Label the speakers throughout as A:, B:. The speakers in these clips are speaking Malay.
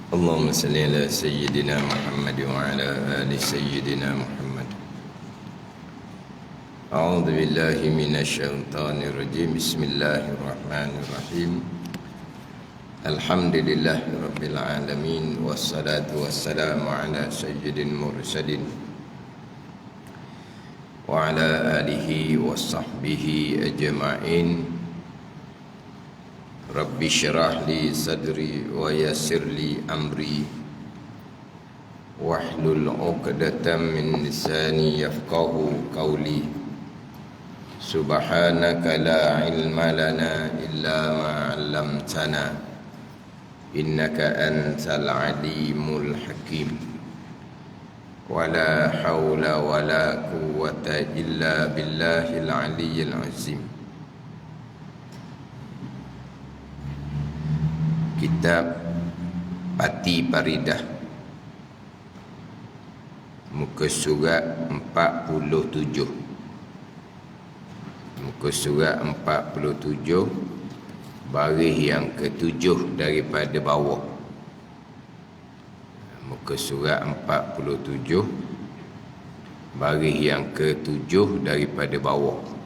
A: اللهم صل على سيدنا محمد وعلى آل سيدنا محمد. أعوذ بالله من الشيطان الرجيم. بسم الله الرحمن الرحيم. الحمد لله رب العالمين، والصلاة والسلام على سيد المرسلين وعلى آله وصحبه أجمعين. Rabbi syarah li sadri wa yassir li amri wahlul 'uqdatam min lisani yafqahu qawli. Subhanaka la ilma lana illa ma 'allamtana innaka antal alimul hakim. Wala haula wala quwwata illa billahil aliyyil azim. Kitab Pati Paridah, muka surat 47. Muka surat 47, baris yang ke-7 daripada bawah. Muka surat 47, baris yang ke-7 daripada bawah.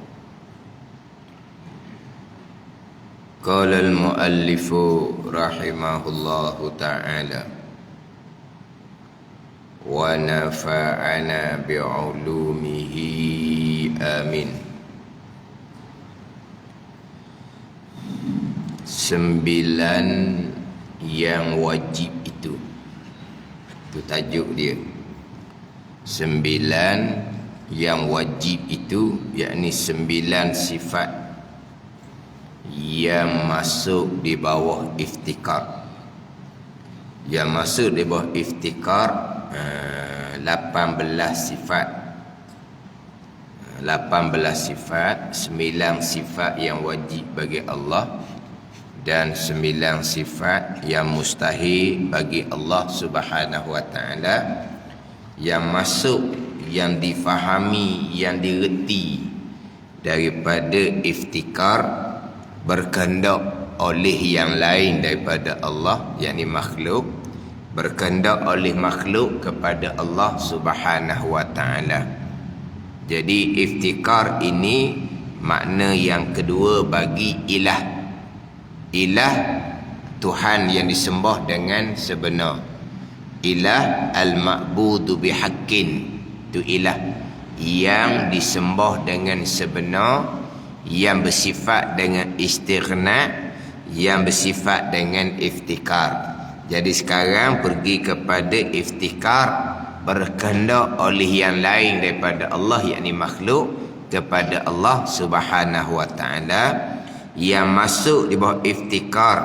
A: Qala al-muallifu rahimahullahu ta'ala wa nafa'ana bi'ulumihi amin. 9 yang wajib itu tajuk dia. 9 yang wajib itu, yakni 9 sifat yang masuk di bawah iftikar. Yang masuk di bawah iftikar 18 sifat. 18 sifat, 9 sifat yang wajib bagi Allah dan 9 sifat yang mustahil bagi Allah Subhanahu wa taala, yang masuk, yang difahami, yang direti daripada iftikar, berkehendak oleh yang lain daripada Allah, yakni makhluk, berkehendak oleh makhluk kepada Allah Subhanahu wa taala. Jadi iftikar ini makna yang kedua bagi ilah. Ilah, Tuhan yang disembah dengan sebenar. Ilah al-ma'budu bihaqqin, itu ilah yang disembah dengan sebenar, yang bersifat dengan istighna, yang bersifat dengan iftikar. Jadi sekarang pergi kepada iftikar, berkehendak oleh yang lain daripada Allah, yakni makhluk, kepada Allah Subhanahu wa taala. Yang masuk di bawah iftikar,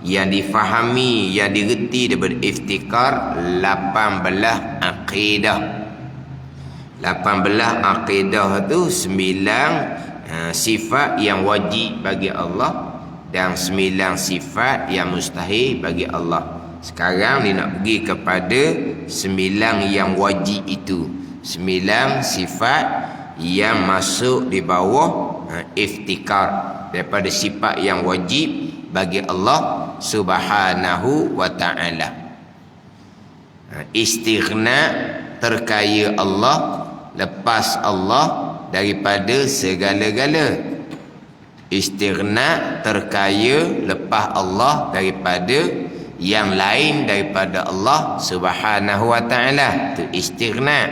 A: yang difahami, yang direti daripada iftikar, 18 akidah. 18 akidah tu 9 sifat yang wajib bagi Allah dan 9 sifat yang mustahil bagi Allah. Sekarang ni nak pergi kepada 9 yang wajib itu. 9 sifat yang masuk di bawah iftikar, daripada sifat yang wajib bagi Allah Subhanahu wa ta'ala. Istighna, terkaya Allah, lepas Allah daripada segala-gala. Istighna, terkaya, lepas Allah daripada yang lain daripada Allah Subhanahu wa ta'ala, itu istighna.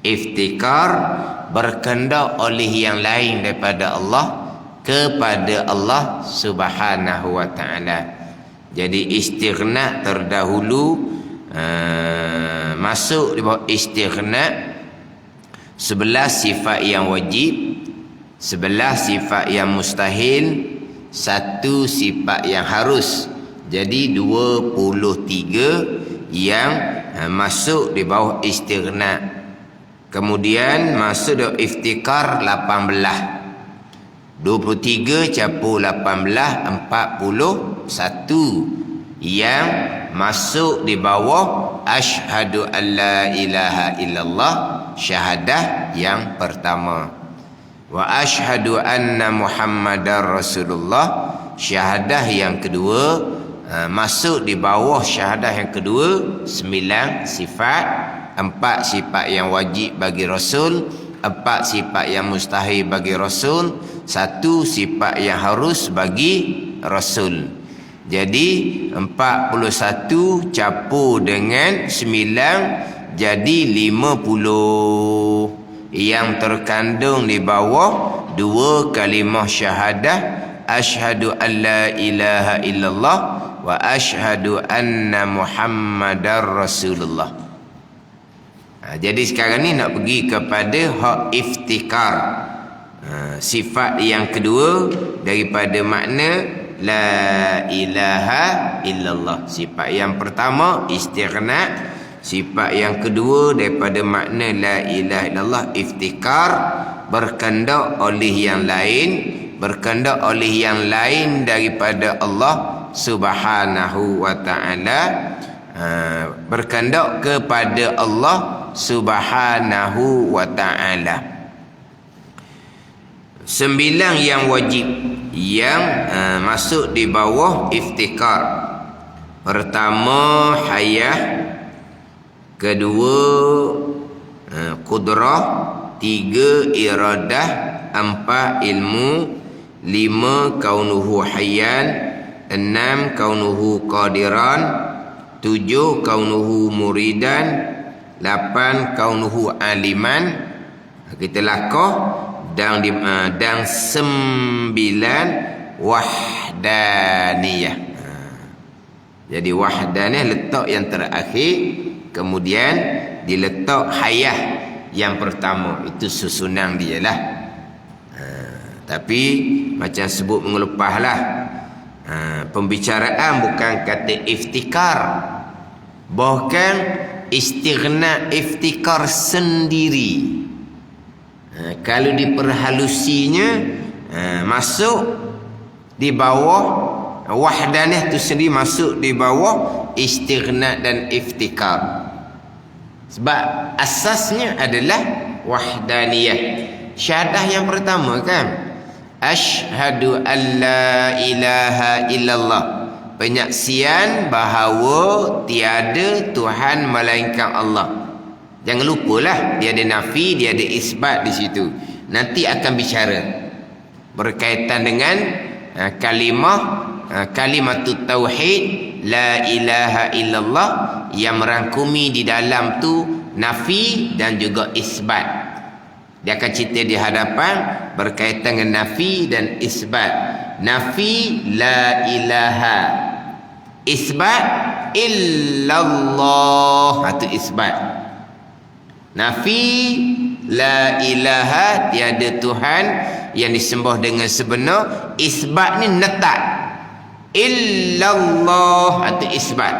A: Iftikar, berkehendak oleh yang lain daripada Allah kepada Allah Subhanahu wa ta'ala. Jadi istighna terdahulu, masuk di bawah istighna 11 sifat yang wajib, 11 sifat yang mustahil, 1 sifat yang harus. Jadi 23 yang masuk di bawah istighna. Kemudian masuk di bawah iftikar 18. 23 campur 18, 41 yang masuk di bawah asyhadu an la ilaha illallah, syahadah yang pertama. Wa asyhadu anna Muhammadar Rasulullah, syahadah yang kedua. masuk di bawah syahadah yang kedua 9 sifat, 4 sifat yang wajib bagi Rasul, 4 sifat yang mustahil bagi Rasul, 1 sifat yang harus bagi Rasul. Jadi 41 campur dengan 9 jadi 50 yang terkandung di bawah 2 kalimah syahadah, asyhadu an la ilaha illallah wa asyhadu anna Muhammadar Rasulullah. Jadi sekarang ni nak pergi kepada hak iftikar. Sifat yang kedua daripada makna la ilaha illallah. Sifat yang pertama istighna, sifat yang kedua daripada makna la ilaha illallah iftikar, berkehendak oleh yang lain, berkehendak oleh yang lain daripada Allah Subhanahu wa taala, berkehendak kepada Allah Subhanahu wa taala. 9 yang wajib yang masuk di bawah iftikar. Pertama hayah, kedua qudrah, 3 iradah, 4 ilmu, 5 kaunuhu hayyan, 6 kaunuhu qadiran, 7 kaunuhu muridan, 8 kaunuhu aliman. Kita lakah dan 9 wahdaniyah. Jadi wahdaniyah letak yang terakhir, kemudian diletak hayah yang pertama. Itu susunan dia lah. Tapi macam sebut mengelepaslah, pembicaraan bukan kata iftikar, bahkan istighna iftikar sendiri. Kalau diperhalusinya masuk di bawah wahdaniyah tu sendiri, masuk di bawah istighna dan iftikar. Sebab asasnya adalah wahdaniyah. Syahadah yang pertama kan, asyhadu an la ilaha illallah, penyaksian bahawa tiada Tuhan melainkan Allah. Jangan lupalah, dia ada nafi, dia ada isbat di situ. Nanti akan bicara berkaitan dengan kalimatut tauhid la ilaha illallah yang merangkumi di dalam tu nafi dan juga isbat. Dia akan cerita di hadapan berkaitan dengan nafi dan isbat. Nafi la ilaha, isbat illallah, itu isbat. Nafi la ilaha, tiada Tuhan yang disembah dengan sebenar. Isbat ni netak. Illallah, itu isbat.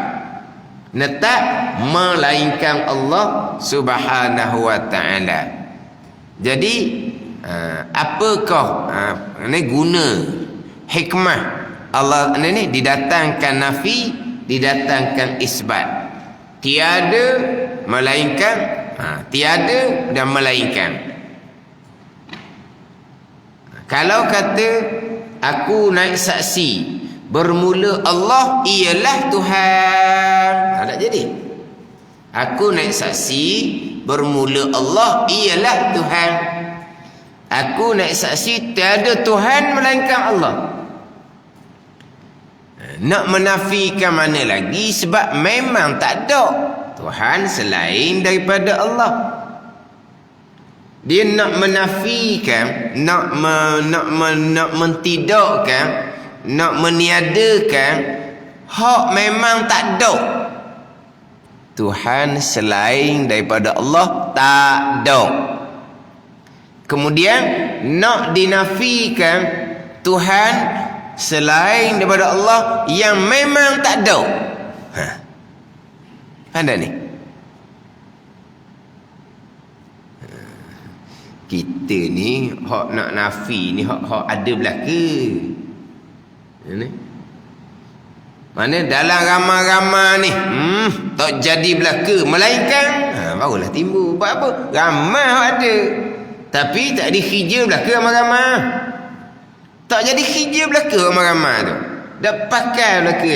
A: Netak melainkan Allah Subhanahu wa taala. Jadi apakah ni guna hikmah Allah ni didatangkan nafi, didatangkan isbat? Tiada melainkan, tiada dan melainkan. Kalau kata aku naik saksi bermula Allah ialah Tuhan, tak jadi. Aku naik saksi bermula Allah ialah Tuhan. Aku naik saksi tiada Tuhan melainkan Allah. Nak menafikan mana lagi, sebab memang tak ada Tuhan selain daripada Allah. Dia nak menafikan, nak mentidakkan, nak meniadakan hak memang tak ada Tuhan selain daripada Allah, tak ada. Kemudian nak dinafikan Tuhan selain daripada Allah yang memang tak ada. Ada ni. Kita ni hak nak nafi ni hak ada belaka. Ni. Mana dalam ramai-ramai ni tak jadi belaka, melainkan barulah timbul. Buat apa? Ramai hak ada, tapi tak ada khija belaka ramai-ramai. Tak jadi khija belaka ramai-ramai tu. Dah pakai belaka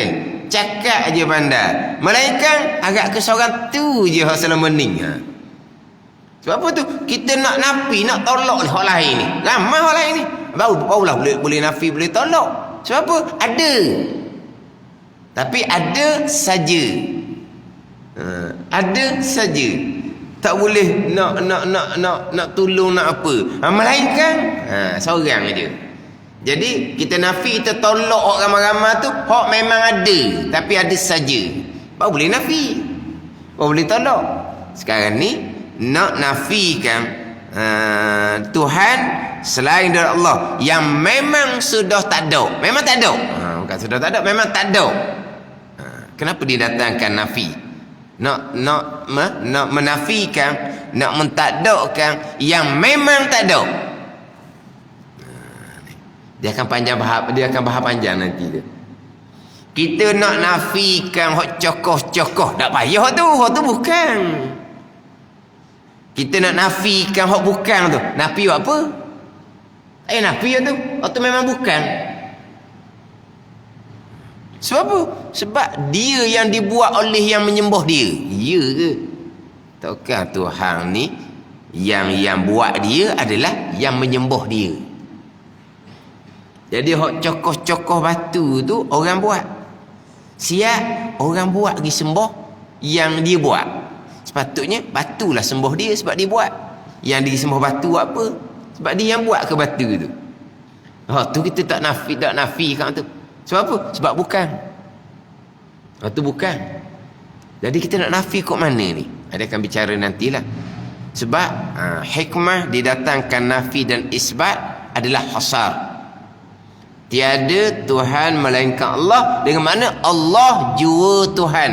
A: cakap aja pandai. Melainkan agak ke seorang tu je hak selama ni. Sebab apa tu? Kita nak nafi, nak tolak hak lain ni. Ramai hak lain ni. Barulah boleh nafi, boleh tolak. Sebab apa? Ada. Tapi ada saja. Ada saja. Tak boleh nak tolong nak apa. Melainkan seorang aja. Jadi kita nafi, kita tolak hak ramai-ramai tu, hak memang ada, tapi ada saja. Baru boleh nafi, baru boleh tolak. Sekarang ni nak nafikan Tuhan selain dari Allah yang memang sudah tak ada. Memang tak ada. Bukan sudah tak ada, memang tak ada. Kenapa didatangkan nafi? Nak menafikan, nak mentadakkan yang memang tak ada. Dia akan bahas panjang nanti tu. Kita nak nafikan hak cokoh-cokoh, tak payah tu, hak tu bukan. Kita nak nafikan hak bukan tu. Nafi apa? Nafi tu. Hak tu memang bukan. Sebab apa? Sebab dia yang dibuat oleh yang menyembah dia. Ya ke? Takkan Tuhan ni yang buat dia adalah yang menyembah dia. Jadi hak cokoh-cokoh batu tu orang buat. Siap orang buat pergi sembah yang dia buat. Sepatutnya batulah sembah dia sebab dia buat. Yang disembah batu apa? Sebab dia yang buat ke batu tu. Tu kita tak nafi kan tu. Sebab apa? Sebab bukan. Tu bukan. Jadi kita nak nafi kok mana ni? Ada akan bicara nantilah. Sebab hikmah didatangkan nafi dan isbat adalah hasar. Tiada Tuhan melainkan Allah. Dengan mana Allah jua Tuhan,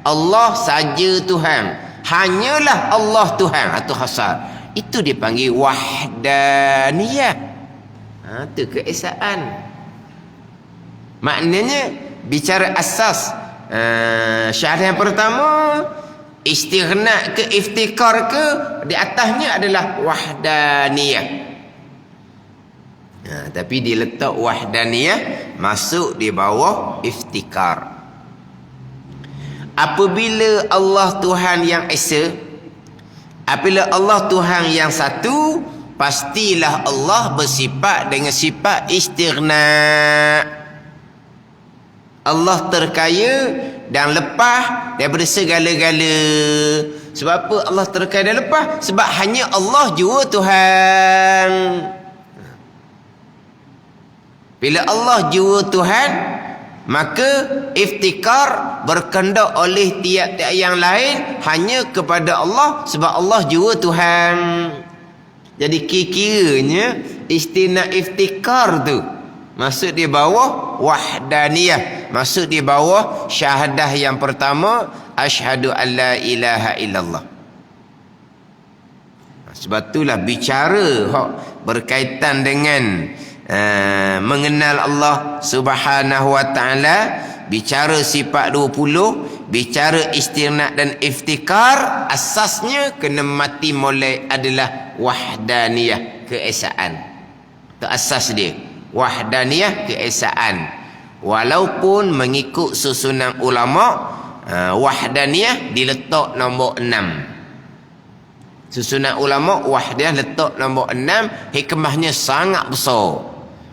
A: Allah saja Tuhan, hanyalah Allah Tuhan. Atau hasar. Itu dipanggil wahdaniyah. Itu keesaan. Maknanya bicara asas syahadah yang pertama, istighna ke iftikar ke, di atasnya adalah wahdaniyah. Tapi diletak wahdaniyah masuk di bawah iftikar. Apabila Allah Tuhan yang esa, apabila Allah Tuhan yang satu, pastilah Allah bersifat dengan sifat istighna. Allah terkaya dan lepas daripada segala-gala. Sebab apa Allah terkaya dan lepas? Sebab hanya Allah jua Tuhan. Bila Allah jua Tuhan, maka iftikar berkendak oleh tiap-tiap yang lain hanya kepada Allah, sebab Allah jua Tuhan. Jadi kira-kiranya istina iftikar tu masuk di bawah wahdaniyah, masuk di bawah syahadah yang pertama, asyhadu an la ilaha illallah. Sebab itulah bicara berkaitan dengan mengenal Allah Subhanahu wa ta'ala, bicara sifat 20, bicara istighna dan iftikar, asasnya kena mati mulai adalah wahdaniyah, keesaan. Itu asas dia, wahdaniyah, keesaan. Walaupun mengikut susunan ulama, wahdaniyah diletak nombor 6. Susunan ulama wahdaniyah letak nombor 6. Hikmahnya sangat besar.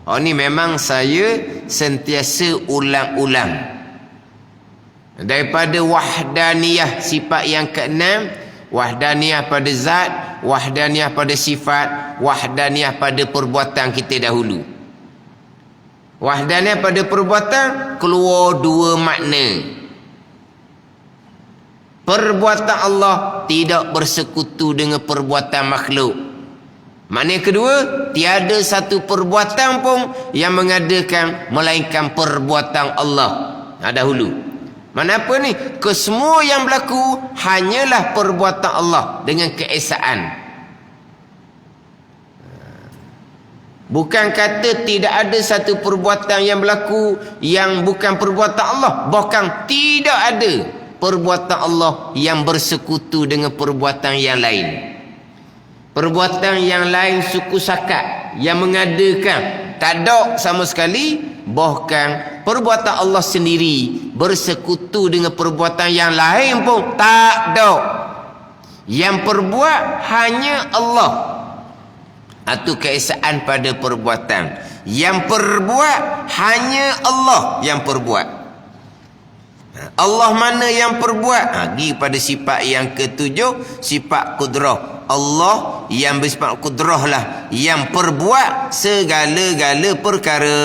A: Ini memang saya sentiasa ulang-ulang. Daripada wahdaniyah sifat yang ke-6, wahdaniyah pada zat, wahdaniyah pada sifat, wahdaniyah pada perbuatan kita dahulu. Wahdaniyah pada perbuatan keluar dua makna. Perbuatan Allah tidak bersekutu dengan perbuatan makhluk. Makna kedua, tiada satu perbuatan pun yang mengadakan melainkan perbuatan Allah. Dahulu. Mana apa ni? Kesemua yang berlaku hanyalah perbuatan Allah dengan keesaan. Bukan kata tidak ada satu perbuatan yang berlaku yang bukan perbuatan Allah. Bahkan tidak ada perbuatan Allah yang bersekutu dengan perbuatan yang lain. Perbuatan yang lain suku sakat yang mengadakan, tak ada sama sekali bahkan perbuatan Allah sendiri bersekutu dengan perbuatan yang lain pun tak ada. Yang perbuat hanya Allah. Itu keesaan pada perbuatan. Yang perbuat hanya Allah yang perbuat. Allah mana yang perbuat? Pergi pada sifat yang ketujuh, sifat kudrah. Allah yang bersifat kudrah lah yang perbuat segala-gala perkara.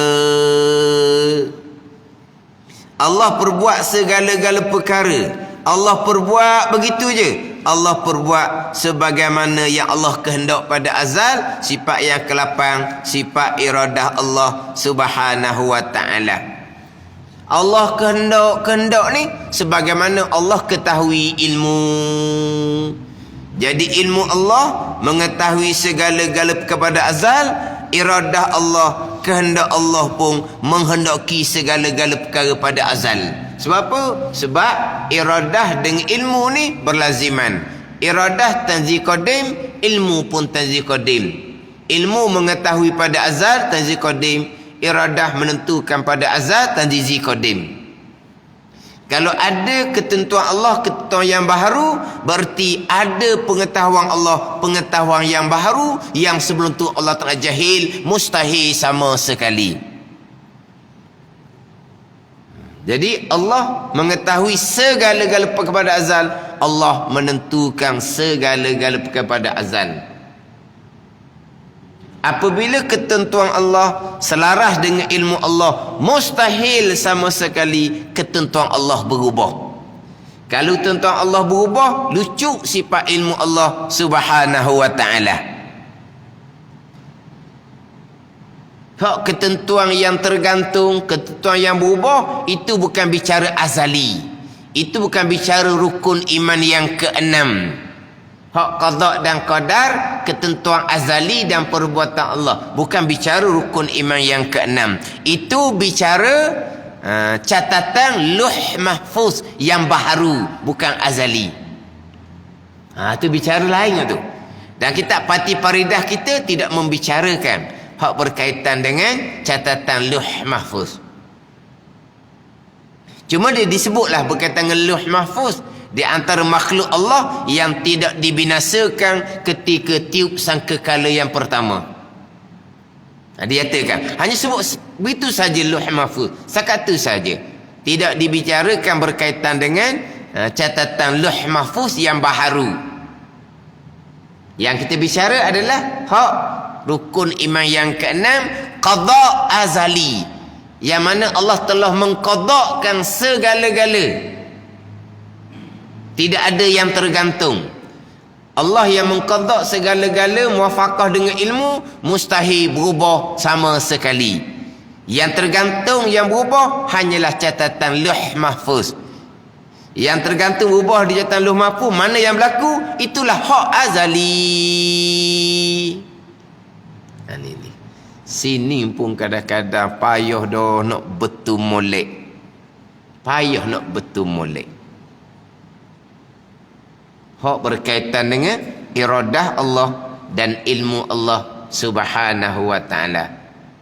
A: Allah perbuat segala-gala perkara. Allah perbuat begitu je. Allah perbuat sebagaimana yang Allah kehendak pada azal. Sifat yang ke-8, sifat iradah Allah subhanahu wa ta'ala. Allah kehendak ni sebagaimana Allah ketahui ilmu. Jadi ilmu Allah mengetahui segala-gala kepada azal. Iradah Allah, kehendak Allah pun menghendaki segala-gala perkara pada azal. Sebab apa? Sebab iradah dengan ilmu ni berlaziman. Iradah tanzih qadim, ilmu pun tanzih qadim. Ilmu mengetahui pada azal, tanzih qadim. Iradah menentukan pada azal, tanzih qadim. Kalau ada ketentuan Allah, ketentuan yang baharu, berarti ada pengetahuan Allah, pengetahuan yang baharu, yang sebelum tu Allah telah jahil, mustahil sama sekali. Jadi Allah mengetahui segala-gala kepada azal. Allah menentukan segala-gala kepada azal. Apabila ketentuan Allah selaras dengan ilmu Allah, mustahil sama sekali ketentuan Allah berubah. Kalau ketentuan Allah berubah, lucu sifat ilmu Allah subhanahu wa ta'ala. Hak ketentuan yang tergantung, ketentuan yang berubah, itu bukan bicara azali. Itu bukan bicara rukun iman yang ke-6. Hak qada dan qadar, ketentuan azali dan perbuatan Allah. Bukan bicara rukun iman yang ke-6. Itu bicara catatan luh mahfuz yang baharu, bukan azali. Itu bicara lain tu. Dan kitab Fatih Faridah kita tidak membicarakan hak berkaitan dengan catatan luh mahfuz. Cuma dia disebutlah berkaitan dengan luh mahfuz di antara makhluk Allah yang tidak dibinasakan ketika tiup sangkakala yang pertama. Dia katakan hanya sebut begitu saja luh mahfuz, setakat itu saja. Tidak dibicarakan berkaitan dengan catatan luh mahfuz yang baharu. Yang kita bicara adalah hak rukun iman yang ke-6, qada azali, yang mana Allah telah mengqadakkan segala-gala. Tidak ada yang tergantung. Allah yang mengqadak segala-gala muwafaqah dengan ilmu, mustahil berubah sama sekali. Yang tergantung, yang berubah hanyalah catatan luh mahfuz. Yang tergantung berubah di catatan luh mahfuz, mana yang berlaku, itulah hak azali. Ini. Sini pun kadang-kadang payah dah nak betul molek. Payah nak betul molek. Hak berkaitan dengan iradah Allah dan ilmu Allah subhanahu wa ta'ala.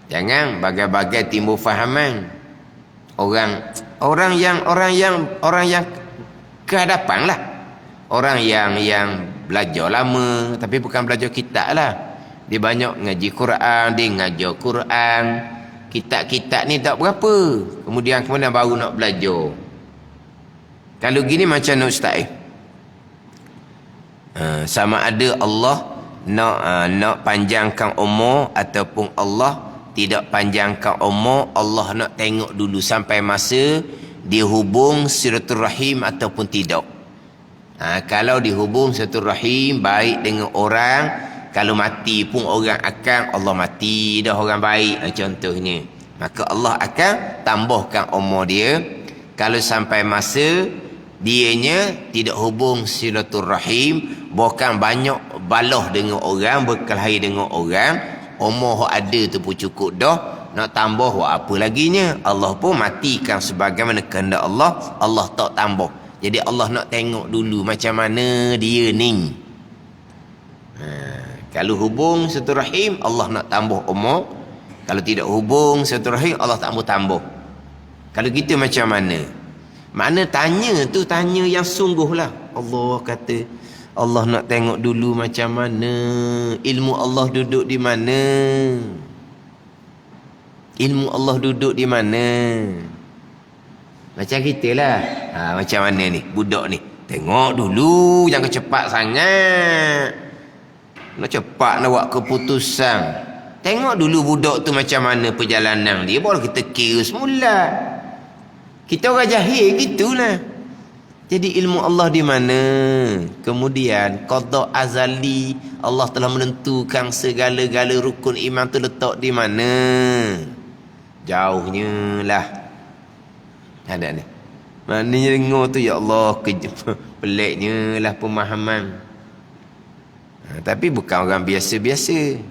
A: Jangan bagai-bagai timbul fahaman. Orang yang kehadapan lah. Orang yang belajar lama tapi bukan belajar kitab lah. Dia banyak ngaji Quran, dia ngajar Quran. Kitab-kitab ni tak berapa. Kemudian baru nak belajar. Kalau gini macam mana Ustaz? Sama ada Allah nak panjangkan umur ataupun Allah tidak panjangkan umur. Allah nak tengok dulu sampai masa dia hubung silaturahim ataupun tidak. Kalau dihubung silaturahim baik dengan orang, kalau mati pun orang akan Allah mati dah orang baik contohnya, maka Allah akan tambahkan umur dia. Kalau sampai masa dianya tidak hubung silaturahim, bukan banyak balah dengan orang, berkelahi dengan orang, umur ada tu pun cukup dah, nak tambah buat apa laginya. Allah pun matikan sebagaimana kehendak Allah, Allah tak tambah. Jadi Allah nak tengok dulu macam mana dia ni. Kalau hubung silaturahim, Allah nak tambah umur. Kalau tidak hubung silaturahim, Allah tak mau tambah. Kalau gitu macam mana? Makna tanya tu tanya yang sungguh lah. Allah kata, Allah nak tengok dulu macam mana, ilmu Allah duduk di mana, ilmu Allah duduk di mana. Macam kita lah, macam mana ni budak ni, tengok dulu, jangan cepat sangat. Nak cepat nak buat keputusan, tengok dulu budak tu macam mana perjalanan dia, baru kita kira semula. Kita orang jahil gitulah. Jadi ilmu Allah di mana? Kemudian qada azali, Allah telah menentukan segala-gala rukun iman tu letak di mana? Jauhnya lah. Ada ni. Maknanya dengar tu, ya Allah, peliknya lah pemahaman. Tapi bukan orang biasa-biasa.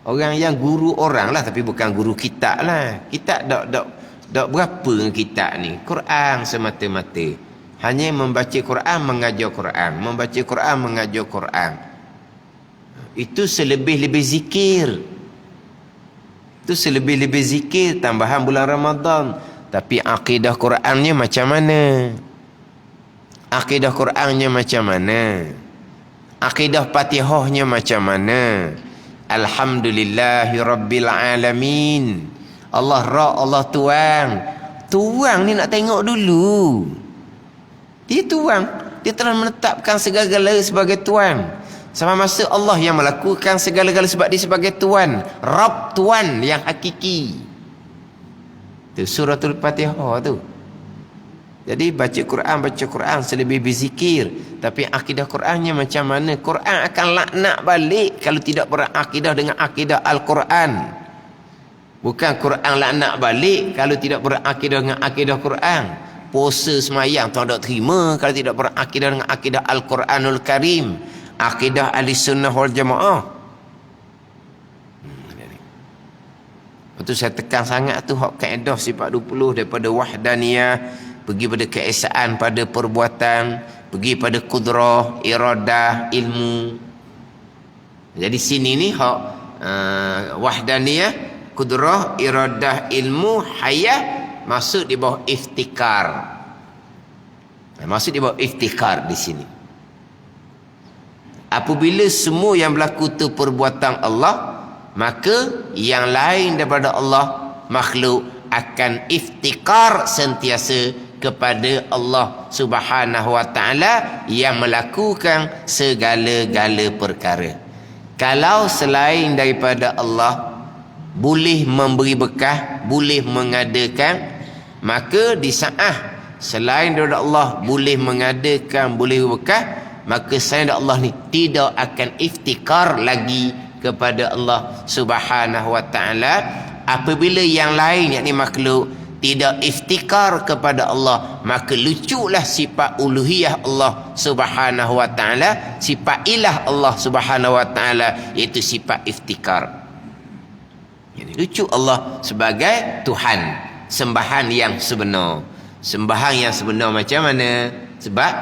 A: Orang yang guru orang lah, tapi bukan guru kitab lah. Kitab tak berapa dengan kitab ni. Quran semata-mata. Hanya membaca Quran, mengajar Quran. Membaca Quran, mengajar Quran. Itu selebih-lebih zikir. Itu selebih-lebih zikir tambahan bulan Ramadan. Tapi akidah Qurannya macam mana? Akidah Qurannya macam mana? Akidah Fatihahnya macam mana? Alhamdulillahi Rabbil Alamin. Allah Ra, Allah Tuang. Tuang ni nak tengok dulu. Dia Tuang. Dia telah menetapkan segala-galanya sebagai Tuan. Sama masa Allah yang melakukan segala-galanya sebab dia sebagai Tuan. Rabb, Tuan yang hakiki. Itu suratul Fatihah tu. Jadi baca Quran selebih berzikir. Tapi akidah Qurannya macam mana? Quran akan laknat balik kalau tidak berakidah dengan akidah Al-Quran. Bukan Quran laknat balik kalau tidak berakidah dengan akidah Quran. Puasa semayang tak ada terima kalau tidak berakidah dengan akidah Al-Quranul Karim. Akidah Ahlussunnah wal Jamaah. Itu saya tekan sangat tu hak kaedah sifat 20 daripada wahdaniyah, pergi pada keesaan pada perbuatan, pergi pada kudrah, iradah, ilmu. Jadi sini ni hak wahdaniyah, kudrah, iradah, ilmu, hayah masuk di bawah iftikar. Masuk di bawah iftikar di sini. Apabila semua yang berlaku itu perbuatan Allah, maka yang lain daripada Allah, makhluk, akan iftikar sentiasa kepada Allah Subhanahu wa ta'ala yang melakukan segala-gala perkara. Kalau selain daripada Allah boleh memberi bekah, boleh mengadakan, maka di saat selain daripada Allah boleh mengadakan, boleh bekah, maka selain daripada Allah ni tidak akan iftikar lagi kepada Allah Subhanahu wa ta'ala. Apabila yang lain yakni makhluk tidak iftikar kepada Allah, maka luculah sifat uluhiyah Allah Subhanahu wa ta'ala, sifat ilah Allah Subhanahu wa ta'ala, iaitu sifat iftikar. Jadi lucu Allah sebagai Tuhan, sembahan yang sebenar. Sembahan yang sebenar macam mana? Sebab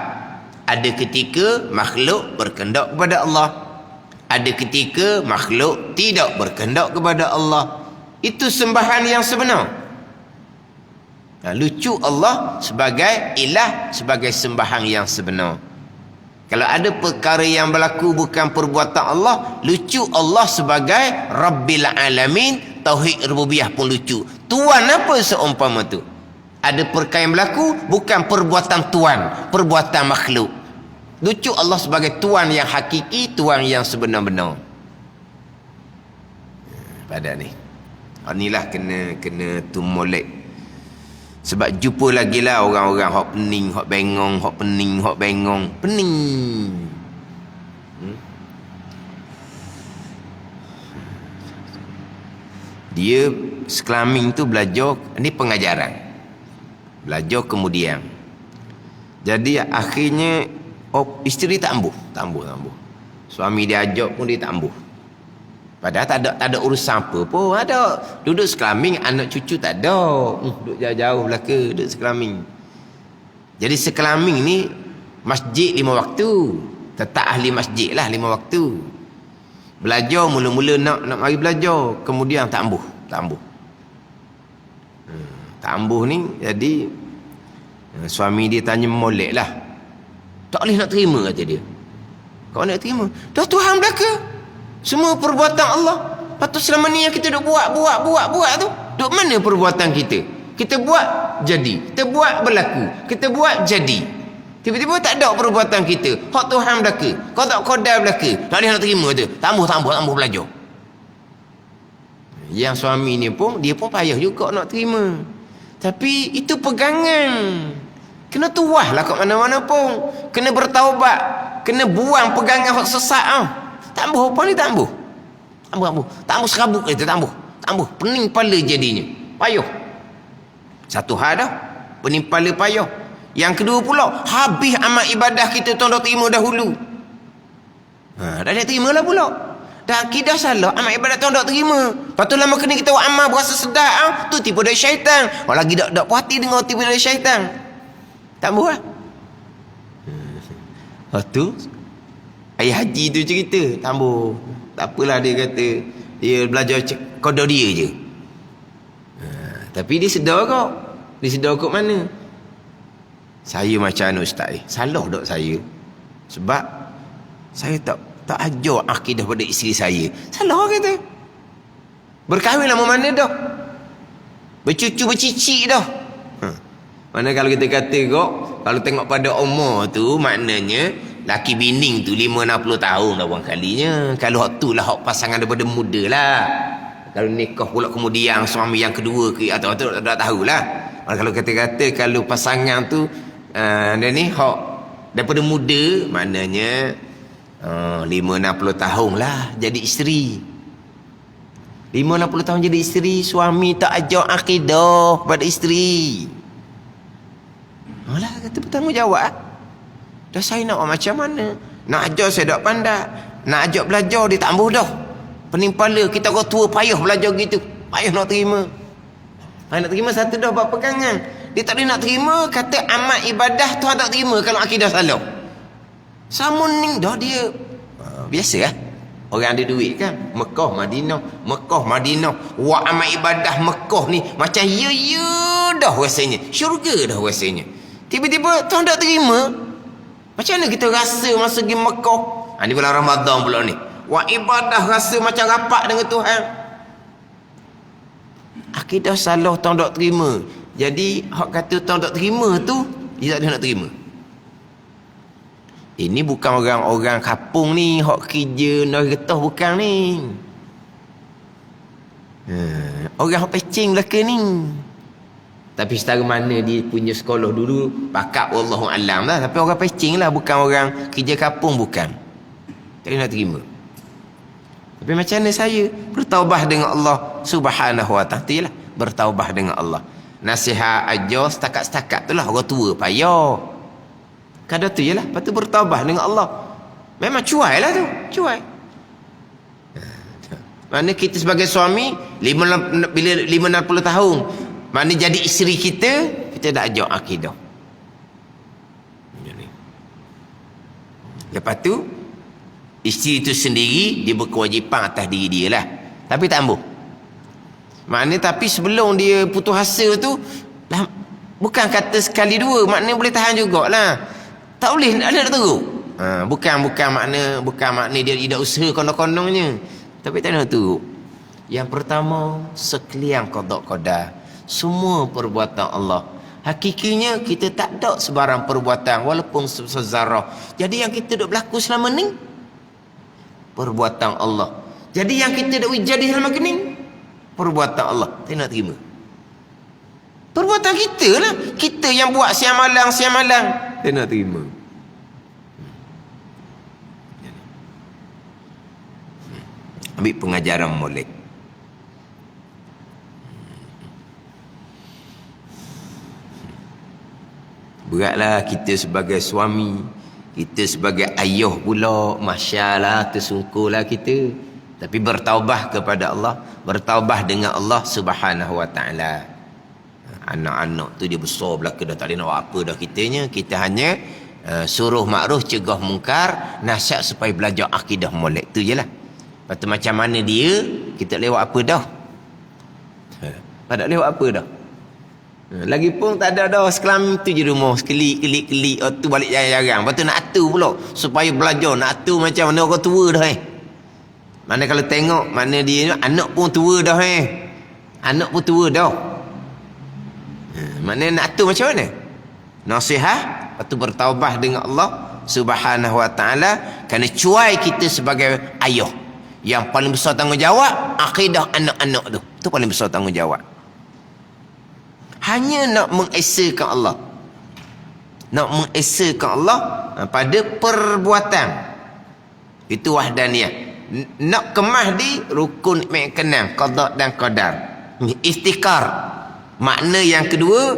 A: ada ketika makhluk berkehendak kepada Allah, ada ketika makhluk tidak berkehendak kepada Allah. Itu sembahan yang sebenar. Lucu Allah sebagai ilah, sebagai sembahan yang sebenar. Kalau ada perkara yang berlaku bukan perbuatan Allah, lucu Allah sebagai Rabbil Alamin. Tauhid rububiyah pun lucu. Tuan apa seumpama tu? Ada perkara yang berlaku bukan perbuatan tuan, perbuatan makhluk. Lucu Allah sebagai Tuan yang hakiki, Tuan yang sebenar-benar. Pada ni. Inilah kena tumolek. Sebab jumpa lagi lah orang-orang hok pening, hok bengong, hok pening, hok bengong. Pening. Dia sekelamin tu belajar, ni pengajaran. Belajar kemudian. Jadi akhirnya isteri tak ambuh. Suami dia ajak pun dia tak ambuh. Padahal tak ada urusan apa pun. Ada duduk sekelamin, anak cucu tak ada. Duduk jauh-jauh belaka, duduk sekelamin. Jadi sekelamin ni masjid 5 waktu. Tetap ahli masjid lah 5 waktu. Belajar mula-mula nak mari belajar, kemudian tak ambuh. Tak ambuh ni jadi suami dia tanya molek lah. Tak boleh nak terima kata dia. Kau nak terima? Dah Tuhan belaka. Semua perbuatan Allah. Lepas tu selama ni yang kita duk buat tu, duk mana perbuatan kita? Kita buat jadi, kita buat berlaku, kita buat jadi. Tiba-tiba tak ada perbuatan kita. Hak Tuhan belaka. Kau tak kodar belaka. Tak boleh nak terima tu. Tambah belajar. Yang suami ni pun, dia pun payah juga nak terima. Tapi itu pegangan. Kena tuah lah kat mana-mana pun. Kena bertaubat. Kena buang pegangan hak sesat tau. Tambah apa ni tambah. Tambah serabut itu tambah. Pening kepala jadinya. Payah. Satu hal dah. Pening kepala payah. Yang kedua pula, habis amal ibadah kita tuan dah terima dahulu. Dah terima lah pula. Dah akidah salah, amal ibadah tuan dah terima. Lepas tu lama kena kita buat amal berasa sedap. Tu tipu dari syaitan. Orang lagi tak puas hati dengar tipu dari syaitan. Tambah lah. Lepas tu, ayah haji tu cerita. Tambah. Tak apalah dia kata. Dia belajar kodok dia je. Tapi dia sedar kok. Dia sedar kok mana? Saya macam mana ustaz? Salah tak saya? Sebab saya tak ajar akidah pada isteri saya. Salah kata. Berkahwin lama mana dah? Bercucu bercicik dah. Mana kalau kita kata kok, kalau tengok pada umur tu, maknanya laki bining tu 5-60 tahun dah buang kalinya. Kalau hak tu lah hak pasangan daripada muda lah. Kalau nikah pula kemudian suami yang kedua ke atau tak tahulah. Kalau kata-kata kalau pasangan tu dia ni hak daripada muda, maknanya 5-60 tahun lah jadi isteri. 5-60 tahun jadi isteri, suami tak ajar akidah pada isteri. Alah, kata bertanggungjawab. Dah saya nak macam mana? Nak ajar saya tak pandai. Nak ajak belajar dia tak ambuh dah. Pening kepala, kita orang tua payah belajar gitu. Payah nak terima. Payah nak terima satu dah buat pegangan. Dia tak boleh nak terima, kata amat ibadah Tuhan tak terima kalau akidah salah. Sama ni dah dia. Biasa lah. Orang ada duit kan. Mekah, Madinah. Wah amat ibadah Mekah ni macam ya dah rasanya. Syurga dah rasanya. Tiba-tiba Tuhan tak terima. Macam mana kita rasa masa pergi Mekah? Ni bulan Ramadan pula ni. Wah ibadah rasa macam rapat dengan Tuhan. Akidah salah Tuhan tak terima. Jadi hak kata Tuhan tak terima tu, dia tak ada nak terima. Ini bukan orang-orang kampung ni, hak kerja nak getah bukan ni. Orang hak pecing belaka ni. Tapi setara mana dia punya sekolah dulu, pakak wallahu alam lah. Tapi orang pecing lah, bukan orang kerja kampung, bukan. Tak nak terima. Tapi macam mana saya bertaubah dengan Allah Subhanahu wa ta'ala? Itulah bertaubah dengan Allah. Nasihat ajar setakat-setakat tu lah. Orang tua payah. Kadang tu je lah. Lepas tu bertaubah dengan Allah. Memang cuai lah tu. Cuai. Mana kita sebagai suami bila 5-60 tahun, mana jadi isteri kita dah ajar akidah. Lepas tu isteri itu sendiri dia berkewajipan atas diri dia lah. Tapi tak ambuh. Maknanya tapi sebelum dia putus asa tu lah, bukan kata sekali dua, maknanya boleh tahan jugalah. Tak boleh ada nak teruk. Bukan makna dia tidak usaha kondong-kondongnya. Tapi tak nak teruk. Yang pertama, sekalian qada-qadar. Semua perbuatan Allah. Hakikinya kita tak ada sebarang perbuatan walaupun sezarah. Jadi yang kita duk berlaku selama ni perbuatan Allah. Jadi yang kita duk jadi selama ni perbuatan Allah. Tak nak terima. Perbuatan kita lah. Kita yang buat siang malam. Tak nak terima. Ambil pengajaran molek. Beratlah kita sebagai suami, kita sebagai ayah pula, masya-Allah tersungkurlah kita. Tapi bertaubah kepada Allah, bertaubah dengan Allah Subhanahu wa taala. Anak-anak tu dia besar belaka dah tak ada nak buat apa dah kitanya. Kita hanya suruh makruf, cegah mungkar, nasihat supaya belajar akidah molek tu jelah. Lepas tu macam mana dia, kita lewat apa dah. Tak lewat apa dah. Lagipun tak ada dah sekelamin tu je rumah, sekelik-kelik-kelik, tu balik jarang-jarang. Lepas tu nak atur pula supaya belajar nak atur macam mana orang tua dah Mana kalau tengok mana dia anak pun tua dah Anak pun tua dah. Mana nak atur macam mana? Nasihat, lepas tu bertaubat dengan Allah Subhanahu wa taala, kerana cuai kita sebagai ayah. Yang paling besar tanggungjawab akidah anak-anak tu. Tu paling besar tanggungjawab. Hanya nak mengesakan Allah. Nak mengesakan Allah pada perbuatan. Itu wahdaniyah. Nak kemas di rukun ma'kenam, qada dan qadar. Istikar. Makna yang kedua,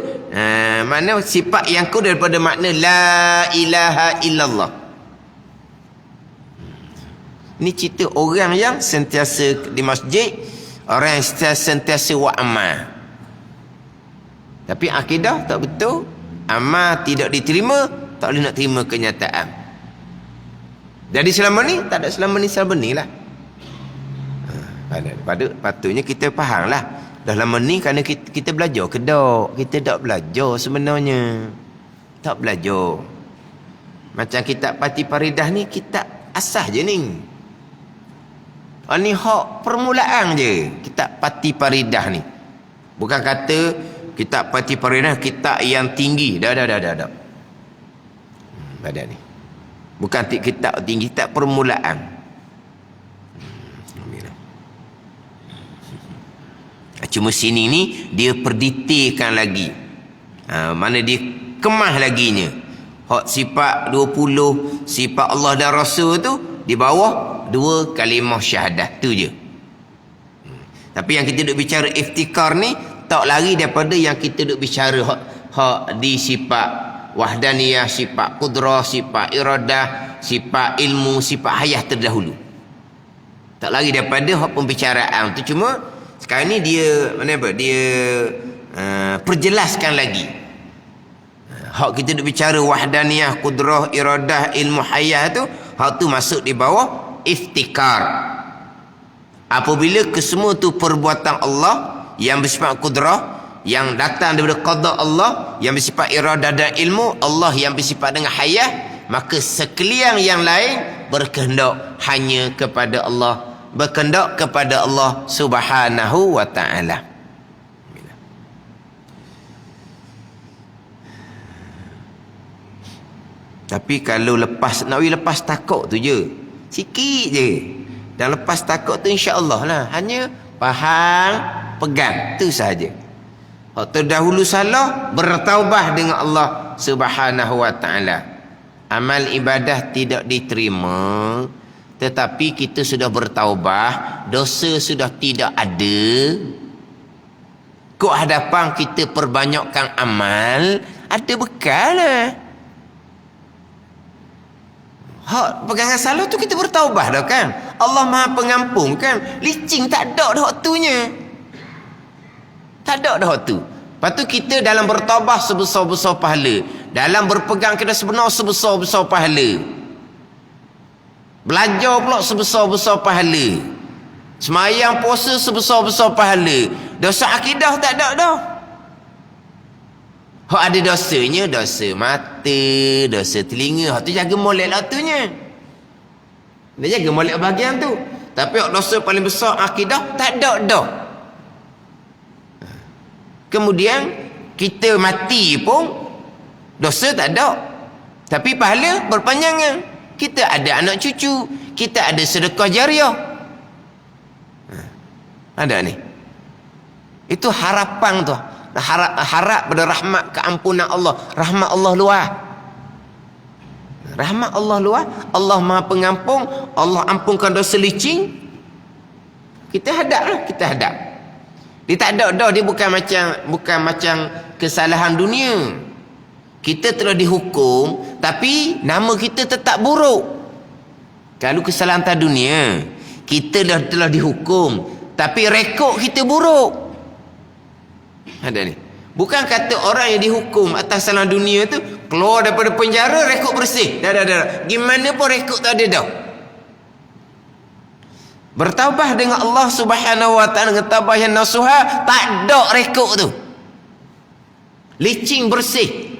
A: makna sifat yang kedua daripada makna la ilaha illallah. Ini cerita orang yang sentiasa di masjid, orang yang sentiasa buat amal. Tapi akidah tak betul, amal tidak diterima, tak boleh nak terima kenyataan. Jadi selama ni, tak ada selama ni lah. Patutnya kita faham lah. Dah lama ni kerana kita belajar ke tak? Kita tak belajar sebenarnya. Tak belajar. Macam kitab Pati Paridah ni, kitab asas je ni. Ni hak permulaan je. Kitab Pati Paridah ni. Bukan kata kitab Pati Paridah kitab yang tinggi. Dah. Pada ni. Bukan kitab tinggi, kitab permulaan. Cuma sini ni dia perdetailkan lagi. Mana dia kemah laginya. Hak sifat 20, sifat Allah dan Rasul tu di bawah 2 kalimah syahadah tu je. Tapi yang kita duk bicara iftikar ni tak lari daripada yang kita duk bicara hak di sifat wahdaniyah, sifat qudrah, sifat iradah, sifat ilmu, sifat hayah terdahulu. Tak lari daripada hak pembicaraan tu. Cuma sekarang ni dia perjelaskan lagi. Hak kita duk bicara wahdaniyah, qudrah, iradah, ilmu hayah tu, hak tu masuk di bawah iftikar. Apabila kesemua tu perbuatan Allah yang bersifat qudrah, yang datang daripada qada Allah, yang bersifat iradah dan ilmu Allah, yang bersifat dengan hayah, maka sekalian yang lain berkehendak hanya kepada Allah, berkehendak kepada Allah Subhanahu wa taala. Tapi kalau lepas takut tu je, sikit je. Dan lepas takut tu insya-Allah lah, hanya faham, pegang, tu saja. Hak terdahulu salah, bertaubat dengan Allah Subhanahu wa taala. Amal ibadah tidak diterima, tetapi kita sudah bertaubat, dosa sudah tidak ada. Kok hadapan kita perbanyakkan amal, ada bekal lah. Hak pegangan salah tu kita bertaubat dah kan. Allah Maha Pengampun kan. Licin tak ada dah waktunya. Tak ada dah waktu. Lepas tu kita dalam bertaubat sebesar-besar pahala. Dalam berpegang kita sebenar sebesar-besar pahala. Belajar pula sebesar-besar pahala. Semayang puasa sebesar-besar pahala. Dosa akidah tak ada dah. Hak ada dosanya, dosa mata, dosa telinga. Hak tu jaga molek lah tunya. Dia jaga molek bahagian tu. Tapi hak dosa paling besar akidah tak ada dah. Kemudian kita mati pun dosa tak ada. Tapi pahala berpanjangan. Kita ada anak cucu, kita ada sedekah jariah. Ada ni. Itu harapan tu. Harap pada rahmat keampunan Allah. Rahmat Allah luas. Rahmat Allah luas. Allah Maha Pengampun. Allah ampunkan dosa licin. Kita hadap lah. Kita hadap. Dia tak ada dah. Dia bukan macam kesalahan dunia. Kita telah dihukum, tapi nama kita tetap buruk. Kalau kesalahan atas dunia, kita telah dihukum, tapi rekod kita buruk. Ada ni. Bukan kata orang yang dihukum atas salah dunia tu keluar daripada penjara rekod bersih. Dah. Gimana pun rekod tak ada dah. Bertaubah dengan Allah Subhanahu wa taala dengan taubah yang nasuha, tak ada rekod tu. Licin bersih.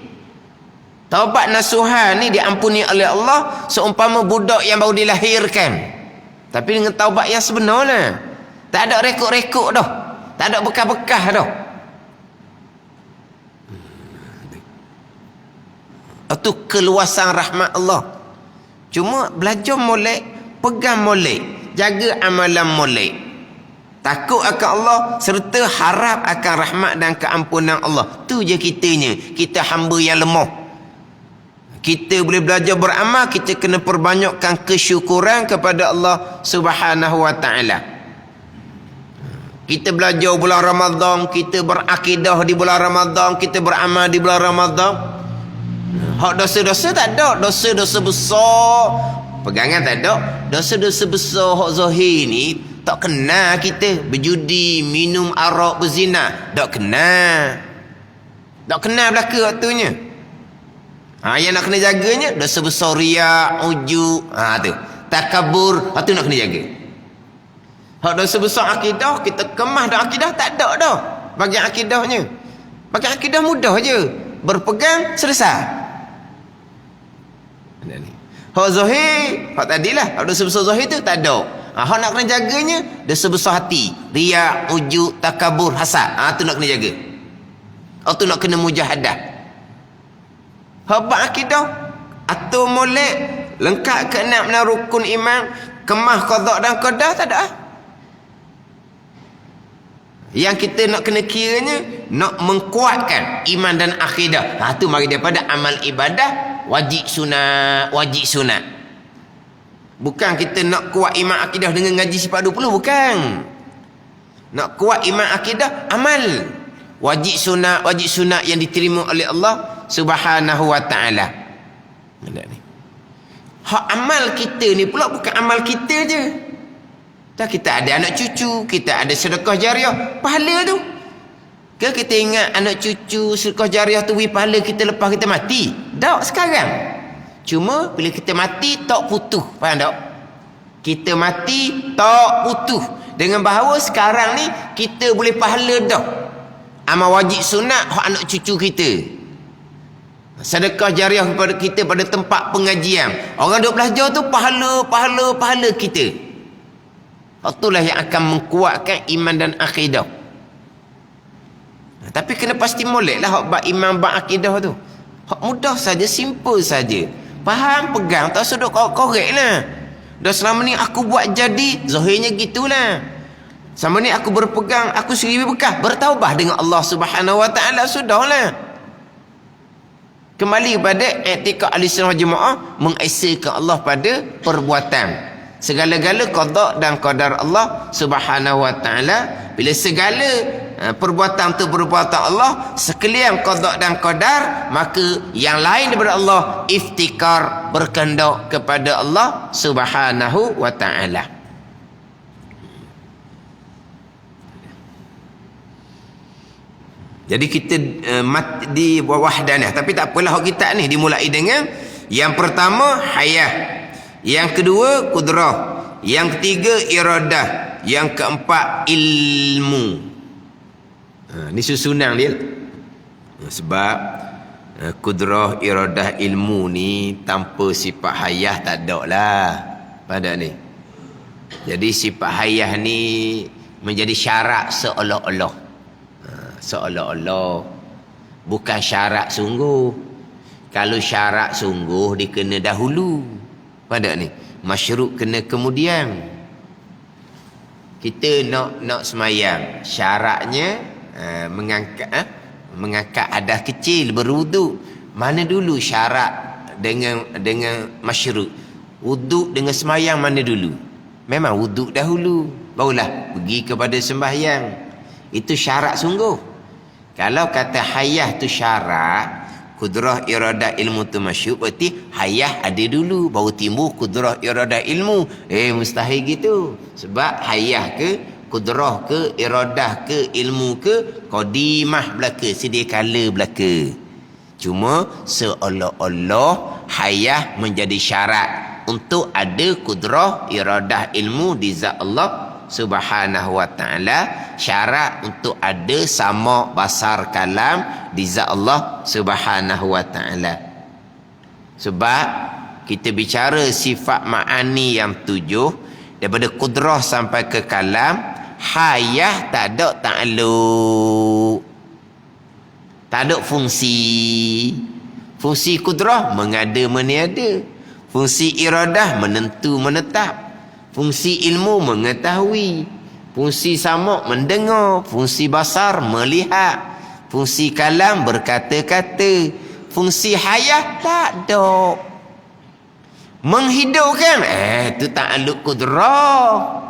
A: Taubat nasuha ni diampuni oleh Allah seumpama budak yang baru dilahirkan. Tapi dengan taubat yang sebenarnya. Tak ada rekod-rekod dah. Tak ada bekas-bekas dah. Itu keluasan rahmat Allah. Cuma belajar molek, pegang molek. Jaga amalan molek. Takut akan Allah serta harap akan rahmat dan keampunan Allah. Tu je kitanya. Kita hamba yang lemah. Kita boleh belajar beramal, kita kena perbanyakkan kesyukuran kepada Allah Subhanahu wa taala. Kita belajar bulan Ramadan, kita berakidah di bulan Ramadan, kita beramal di bulan Ramadan. Hak dosa-dosa tak ada, dosa-dosa besar pegangan tak ada. Dosa-dosa besar hak zahir ni tak kena kita. Berjudi, minum arak, berzina, tak kena. Tak kena belaka waktunya. Yang nak kena jaganya dosa besar riak, ujub, tu. Takabur, tu nak kena jaga. Hak dosa besar akidah, kita kemas dah akidah tak ada dah. Bagian akidahnya. Bagian akidah mudah je. Berpegang selesai. Hak zahir, hak tadilah, hak dosa besar zahir tu tak ada. Hak nak kena jaganya dosa besar hati, riak, ujub, takabur, hasad. Tu nak kena jaga. Tu nak kena mujahadah. Hak akidah atau molek lengkap ke-6 rukun iman, kemah qada dan qadar tak ada. Yang kita nak kena kiranya nak mengkuatkan iman dan akidah. Tu mari daripada amal ibadah wajib sunat, wajib sunat. Bukan kita nak kuat iman akidah dengan ngaji sifat 20, bukan. Nak kuat iman akidah amal wajib sunat yang diterima oleh Allah Subhanahu wa ta'ala. Hak amal kita ni pula bukan amal kita je. Tak, kita ada anak cucu, kita ada sedekah jariah, pahala tu. Ke kita ingat anak cucu sedekah jariah tu pahala kita lepas kita mati? Tak sekarang. Cuma bila kita mati tak putus, faham tak? Kita mati tak putus. Dengan bahawa sekarang ni kita boleh pahala dah. Amal wajib sunat hak anak cucu kita. Sedekah jariah kepada kita pada tempat pengajian. Orang duk belajar tu pahala kita. Itulah yang akan mengkuatkan iman dan akidah. Tapi kena pasti molek lah hak bab iman bab akidah tu. Hak mudah saja, simple saja. Faham, pegang, tak usah duk korek lah. Dah selama ni aku buat jadi, zahirnya gitulah. Selama ni aku berpegang, aku seribu bekas, bertaubah dengan Allah Subhanahu wa taala, sudahlah. Kembali kepada i'tikad ahli-sunnah jemaah, mengesahkan Allah pada perbuatan. Segala-gala qada dan qadar Allah Subhanahu wa taala. Bila segala perbuatan tu perbuatan Allah, sekalian qada dan qadar, maka yang lain daripada Allah iftikar, berkehendak kepada Allah Subhanahu wa taala. Jadi kita di wahdanah, tapi tak apalah hak kita ni dimulai dengan yang pertama hayah, yang kedua kudrah, yang ketiga iradah, yang keempat ilmu. Ni susunan dia. Sebab kudrah, iradah, ilmu ni tanpa sifat hayah tak ada lah pada ni. Jadi sifat hayah ni menjadi syarat seolah-olah. Seolah-olah bukan syarat sungguh. Kalau syarat sungguh dia kena dahulu pada ni, masyruk kena kemudian. Kita nak semayang, syaratnya mengangkat hadas kecil, berwuduk. Mana dulu syarat dengan masyruk? Wuduk dengan semayang mana dulu? Memang wuduk dahulu, barulah pergi kepada sembahyang. Itu syarat sungguh. Kalau kata hayah tu syarat, kudrah, iradah, ilmu tu masyhur, berarti hayah ada dulu baru timbul kudrah, iradah, ilmu. Mustahil gitu. Sebab hayah ke, kudrah ke, iradah ke, ilmu ke, qadimah belaka, sedia kala belaka. Cuma seolah-olah hayah menjadi syarat. untuk ada kudrah iradah ilmu di zat Allah Subhanahu wa ta'ala. Syarat untuk ada sama basar kalam di zat Allah Subhanahu wa ta'ala. Sebab kita bicara sifat ma'ani yang 7, daripada kudrah sampai ke kalam, hayah tak ada ta'alluq, tak ada fungsi. Fungsi kudrah mengada meniada, fungsi iradah menentu menetap, fungsi ilmu mengetahui, fungsi sama mendengar, fungsi basar melihat, fungsi kalam berkata-kata, fungsi hayah tak ada. Menghidupkan, itu ta'alluq kudrah.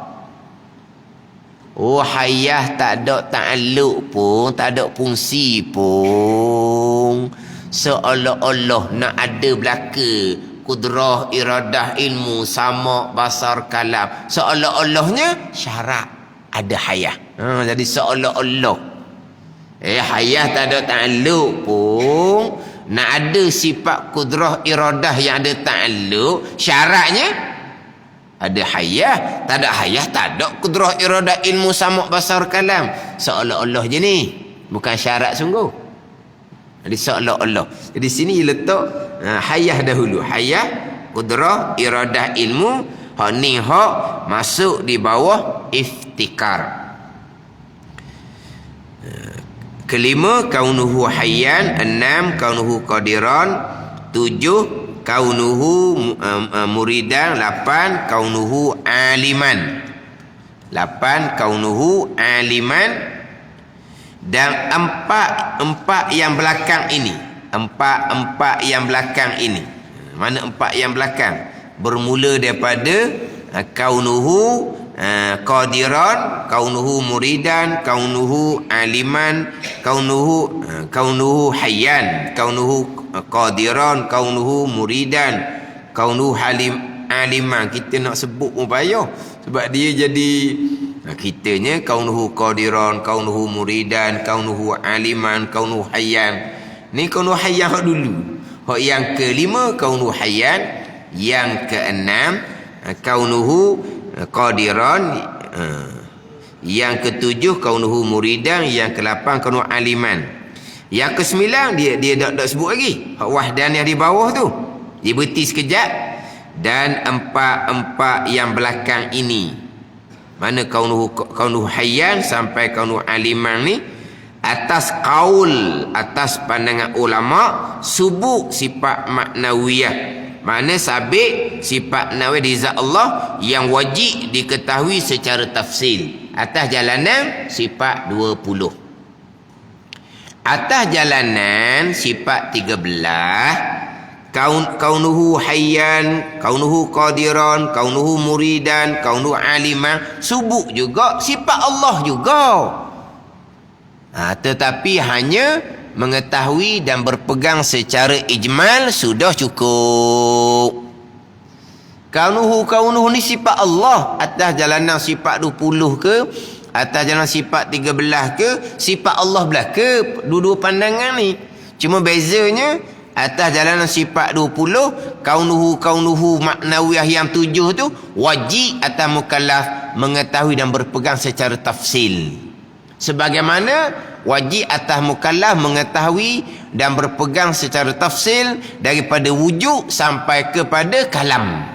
A: Oh, hayah tak ada ta'alluq pun, tak ada fungsi pun, seolah-olah nak ada belaka kudrah iradah ilmu sama basar kalam, seolah-olahnya syarat ada hayah. Jadi seolah-olah hayah tak ada ta'alluq pun, nak ada sifat kudrah iradah yang ada ta'alluq, syaratnya ada hayah. Tak ada hayah, tak ada kudrah iradah ilmu sama basar kalam, seolah-olah je ni, bukan syarat sungguh. Jadi seolah-olah. Jadi sini letak hayah dahulu. Hayah, kudrah iradah ilmu, hak ni hak masuk di bawah iftikar. Kelima, kaunuhu hayyan. 6, kaunuhu qadiran. 7, kaunuhu muridan. 8, kaunuhu aliman. 8, kaunuhu aliman. Dan empat yang belakang ini, empat yang belakang ini, mana empat yang belakang? Bermula daripada kaunuhu qadiran, kaunuhu muridan, kaunuhu aliman, kaunuhu hayyan, kaunuhu qadiran, kaunuhu muridan, kaunuhu aliman. Kita nak sebut pun payah, sebab dia jadi kitanya kaunuhu qadiran, kaunuhu muridan, kaunuhu aliman, kaunuhu hayyan. Ni kaunuhu hayyan hak dulu. Hak yang kelima kaunuhu hayyan, yang keenam kaunuhu qadiran, yang ketujuh kaunuhu muridan, yang ke-8 kaunuhu aliman. Yang ke-9 dia tak sebut lagi. Hak wahdaniyah di bawah tu dia berhenti sekejap. Dan empat yang belakang ini, mana kaunuhu hayyan sampai kaunuhu aliman ni, atas qaul, atas pandangan ulama, subuk sifat maknawiyah, mana sabit sifat maknawiyah di zat Allah yang wajib diketahui secara tafsil. Atas jalanan sifat 20. Atas jalanan sifat 13, kaunuhu hayyan, kaunuhu qadiran, kaunuhu muridan, kaunuhu aliman, subuk juga sifat Allah juga. Tetapi hanya mengetahui dan berpegang secara ijmal sudah cukup. Kaunuhu ni sifat Allah, atas jalanan sifat 20 ke, atas jalanan sifat 13 ke, sifat Allah belaka. Dua-dua pandangan ni, cuma bezanya atas jalanan sifat 20, kaunuhu maknawiyah yang 7 tu wajib atas mukallaf mengetahui dan berpegang secara tafsil, sebagaimana wajib atas mukallaf mengetahui dan berpegang secara tafsil daripada wujud sampai kepada kalam.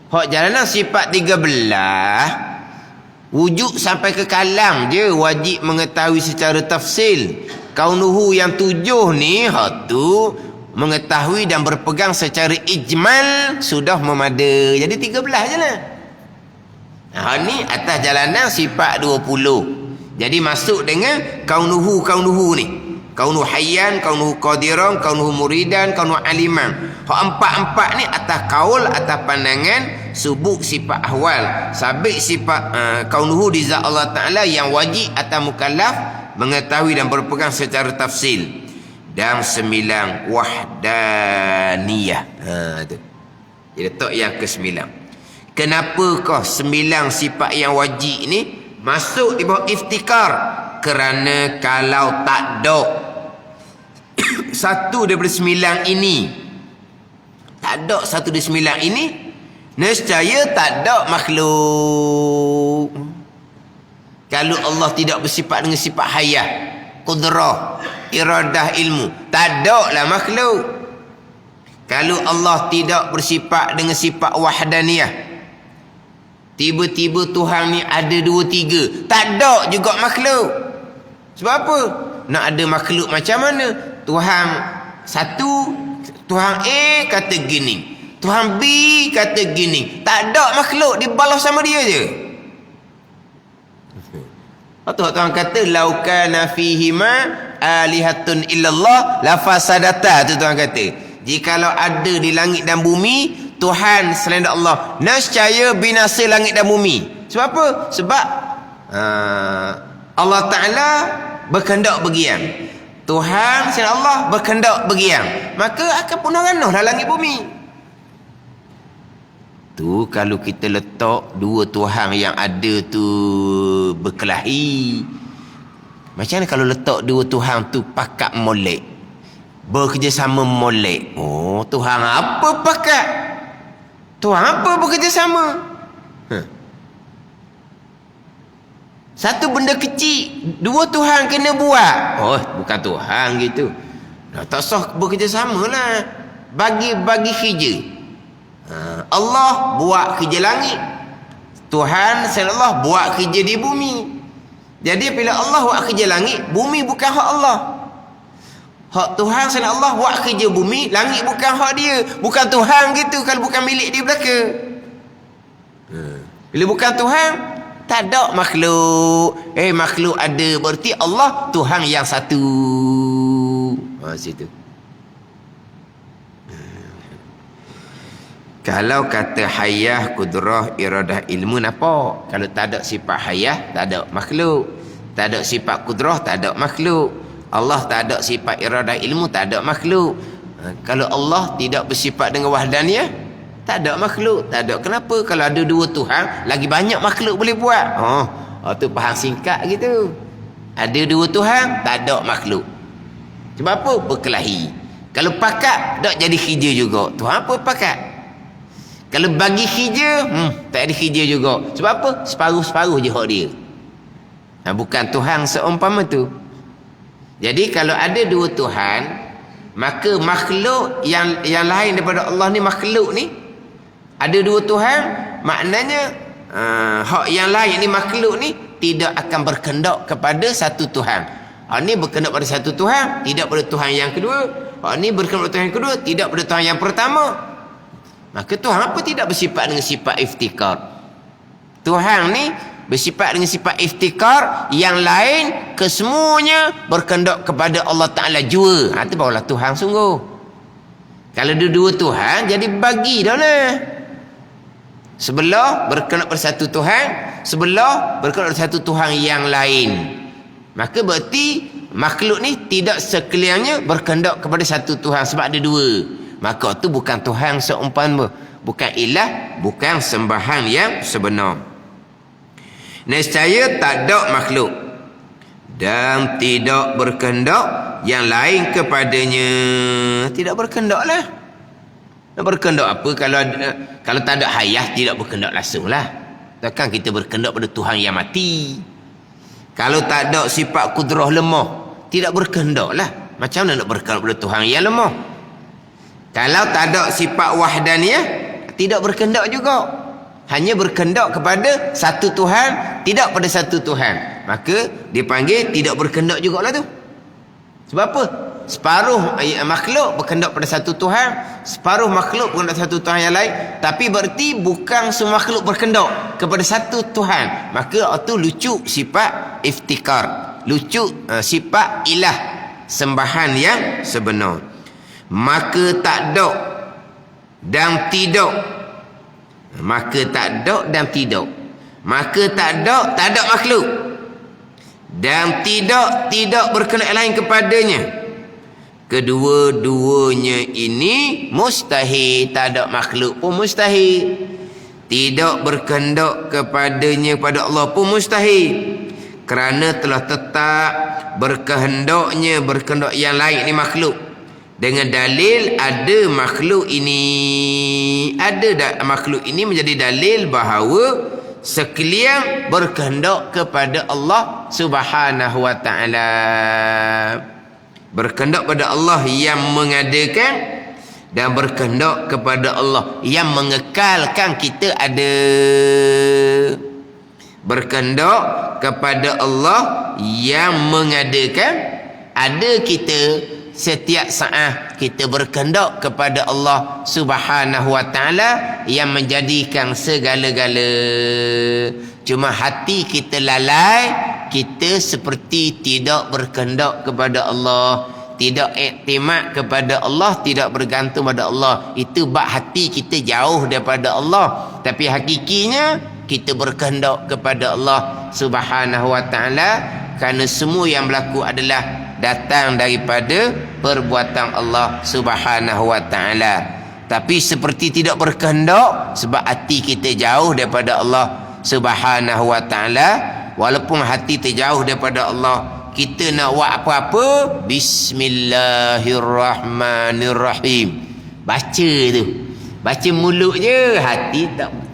A: Hak jalanan sifat 13, wujud sampai ke kalam je wajib mengetahui secara tafsil. Kaunuhu yang 7 ni, hak tu mengetahui dan berpegang secara ijmal sudah memada. Jadi 13 je lah. Hak ni atas jalanan sifat 20. Jadi masuk dengan kaunuhu ni. Kaunuhu hayyan, kaunuhu qadiran, kaunuhu muridan, kaunuhu aliman. Hak empat-empat ni atas kaul, atas pandangan, subuk sifat ahwal, sabit sifat kaunuhu di zat Allah Ta'ala yang wajib atas mukallaf mengetahui dan berpegang secara tafsil. Dan 9, wahdaniyah. Tu. Dia letak yang ke-9. Kenapakah 9 sifat yang wajib ni masuk di bawah iftikar? Kerana kalau tak ada satu daripada 9 ini, tak ada satu di sembilan ini, nescaya tak ada makhluk. Kalau Allah tidak bersifat dengan sifat hayah, qudrah, iradah, ilmu, tak ada lah makhluk. Kalau Allah tidak bersifat dengan sifat wahdaniyah, tiba-tiba Tuhan ni ada dua tiga, tak ada juga makhluk. Sebab apa? Nak ada makhluk macam mana? Tuhan satu, Tuhan A kata gini, Tuhan B kata gini, tak ada makhluk, dibalas sama dia je. Tuhan kata laukana fihima alihatun illallah lafasadata, tu Tuhan kata. Jikalau ada di langit dan bumi Tuhan selain Allah, nescaya binasa langit dan bumi. Sebab apa? Sebab Allah Ta'ala berkehendak begiang, Tuhan selain Allah berkehendak begiang, maka akan punah ranah langit bumi. Tu kalau kita letak dua Tuhan yang ada tu berkelahi, macam mana kalau letak dua Tuhan tu pakat molek, bekerjasama molek? Oh, Tuhan apa pakat? Tuhan apa bekerjasama? Satu benda kecil, dua Tuhan kena buat. Oh, bukan Tuhan gitu. Dah tak sah bekerjasama lah. Bagi kerja. Allah buat kerja langit, Tuhan selain Allah buat kerja di bumi. Jadi bila Allah buat kerja langit, bumi bukan hak Allah. Hak Tuhan selain Allah buat kerja bumi, langit bukan hak dia. Bukan Tuhan gitu kalau bukan milik dia belaka. Bila bukan Tuhan, tak ada makhluk. Makhluk ada, berarti Allah Tuhan yang satu. Situ. Kalau kata hayah, kudrah, iradah, ilmu, apa? Kalau tak ada sifat hayah, tak ada makhluk. Tak ada sifat kudrah, tak ada makhluk. Allah tak ada sifat iradah, ilmu, tak ada makhluk. Kalau Allah tidak bersifat dengan wahdaniyah, tak ada makhluk. Tak ada. Kenapa? Kalau ada dua Tuhan, lagi banyak makhluk boleh buat. Tu faham singkat gitu. Ada dua Tuhan, tak ada makhluk. Sebab apa? Berkelahi. Kalau pakat, tak jadi kerja juga. Tuhan apa pakat? Kalau bagi kerja, tak ada kerja juga. Sebab apa? Separuh-separuh je hak dia. Bukan Tuhan seumpama tu. Jadi kalau ada dua Tuhan, maka makhluk yang lain daripada Allah ni, makhluk ni ada dua Tuhan, maknanya hak yang lain ni, makhluk ni tidak akan berkehendak kepada satu Tuhan. Hak ni berkehendak pada satu Tuhan, tidak pada Tuhan yang kedua. Hak ni berkehendak pada Tuhan yang kedua, tidak pada Tuhan yang pertama. Maka Tuhan apa tidak bersifat dengan sifat iftikar? Tuhan ni bersifat dengan sifat iftikar, yang lain kesemuanya berkehendak kepada Allah Ta'ala jua. Itu barulah Tuhan sungguh. Kalau ada dua Tuhan, jadi bagi dah lah. Sebelah berkehendak pada satu Tuhan, sebelah berkehendak pada satu Tuhan yang lain. Maka berarti makhluk ni tidak sekaliannya berkehendak kepada satu Tuhan, sebab ada dua. Maka tu bukan Tuhan seumpama, bukan ilah, bukan sembahan yang sebenar. Nescaya tak ada makhluk dan tidak berkehendak yang lain kepadanya. Tidak berkehendak lah. Nak berkehendak apa? Kalau tak ada hayah, tidak berkehendak langsung lah. Takkan kita berkehendak pada Tuhan yang mati. Kalau tak ada sifat kudrah lemah, tidak berkehendak lah. Macam mana nak berkehendak pada Tuhan yang lemah? Kalau tak ada sifat wahdaniyah, tidak berkehendak juga. Hanya berkehendak kepada satu Tuhan, tidak pada satu Tuhan. Maka dipanggil tidak berkehendak jugalah tu. Sebab apa? Separuh makhluk berkehendak pada satu Tuhan, separuh makhluk berkehendak pada satu Tuhan yang lain. Tapi berarti bukan semua makhluk berkehendak kepada satu Tuhan. Maka itu lucu sifat iftikar, lucu sifat ilah, sembahan yang sebenar. Maka tak ada dan tidak, maka tak ada dan tidak, maka tak ada makhluk, dan tidak berkenan lain kepadanya. Kedua-duanya ini mustahil. Tak ada makhluk pun mustahil, tidak berkehendak kepadanya pada Allah pun mustahil. Kerana telah tetap berkehendak yang lain ni makhluk, Dengan dalil ada makhluk ini. Makhluk ini menjadi dalil bahawa sekalian berkehendak kepada Allah Subhanahu wa taala. Berkehendak pada Allah yang mengadakan dan berkehendak kepada Allah yang mengekalkan kita ada. Berkehendak kepada Allah yang mengadakan ada kita. Setiap saat kita berkehendak kepada Allah Subhanahu wa taala yang menjadikan segala-gala. Cuma hati kita lalai, kita seperti tidak berkehendak kepada Allah, tidak iktimat kepada Allah, tidak bergantung pada Allah. Itu bab hati kita jauh daripada Allah. Tapi hakikinya kita berkehendak kepada Allah Subhanahu wa taala kerana semua yang berlaku adalah datang daripada perbuatan Allah Subhanahu wa taala. Tapi seperti tidak berkehendak sebab hati kita jauh daripada Allah Subhanahu wa taala. Walaupun hati terjauh daripada Allah, kita nak buat apa-apa, bismillahirrahmanirrahim. Baca tu. Baca mulut je, hati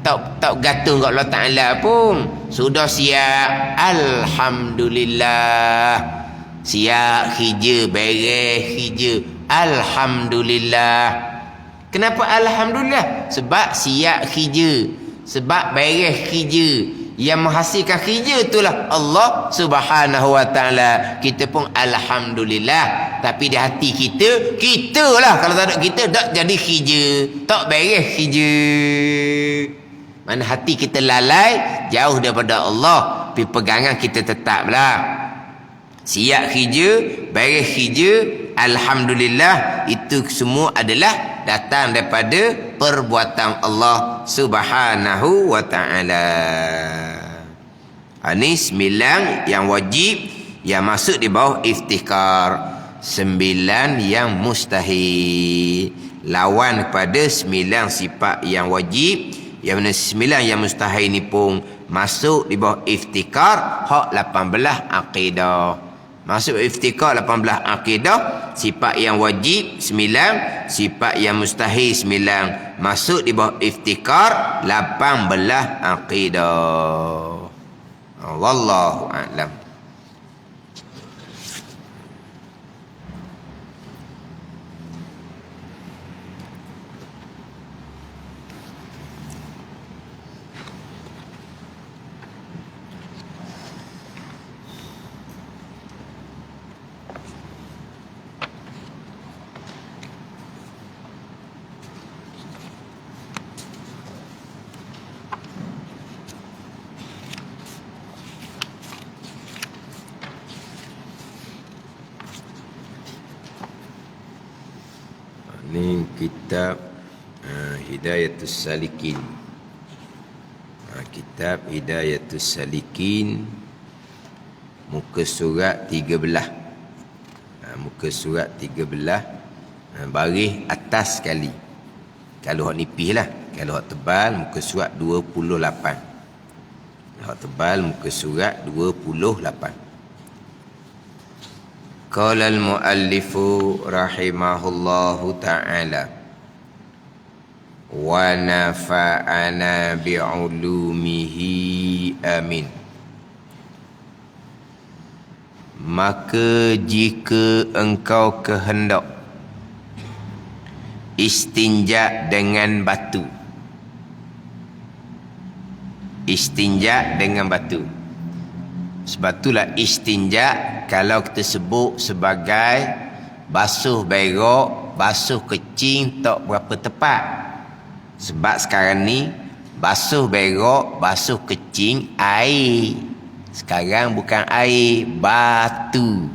A: tak gantung kat Allah Taala pun. Sudah siap, alhamdulillah. Siap hija, beres hija, alhamdulillah. Kenapa alhamdulillah? Sebab siap hija, sebab beres hija. Yang menghasilkan hija itulah Allah Subhanahu wa taala. Kita pun alhamdulillah. Tapi di hati kita lah kalau tak ada kita tak jadi hija, tak beres hija. Mana hati kita lalai, jauh daripada Allah, tapi pegangan kita tetaplah. Siap hija, beres hija, alhamdulillah. Itu semua adalah datang daripada perbuatan Allah Subhanahu wa taala. Ini 9 yang wajib yang masuk di bawah iftikar. 9 yang mustahil. Lawan kepada 9 sifat yang wajib. Yang mana 9 yang mustahil ni pun masuk di bawah iftikar. Hak 18 akidah. Masuk iftikar 18 akidah. Sifat yang wajib 9, sifat yang mustahil 9. Masuk di bawah iftikar 18 akidah. Wallahu a'lam. Ini kitab Hidayatus Salikin. Kitab Hidayatus Salikin, muka surat 13. Muka surat 13, baris atas sekali. Kalau hak nipis lah. Kalau hak tebal, muka surat 28. Hak tebal, muka surat 28. Qala al-muallifu rahimahullahu ta'ala wa nafa'ana bi'ulumihi amin. Maka jika engkau kehendak istinja dengan batu, istinja dengan batu. Sebab itulah istinja kalau kita sebut sebagai basuh berak, basuh kecing tak berapa tepat. Sebab sekarang ni basuh berak, basuh kecing air. Sekarang bukan air, batu.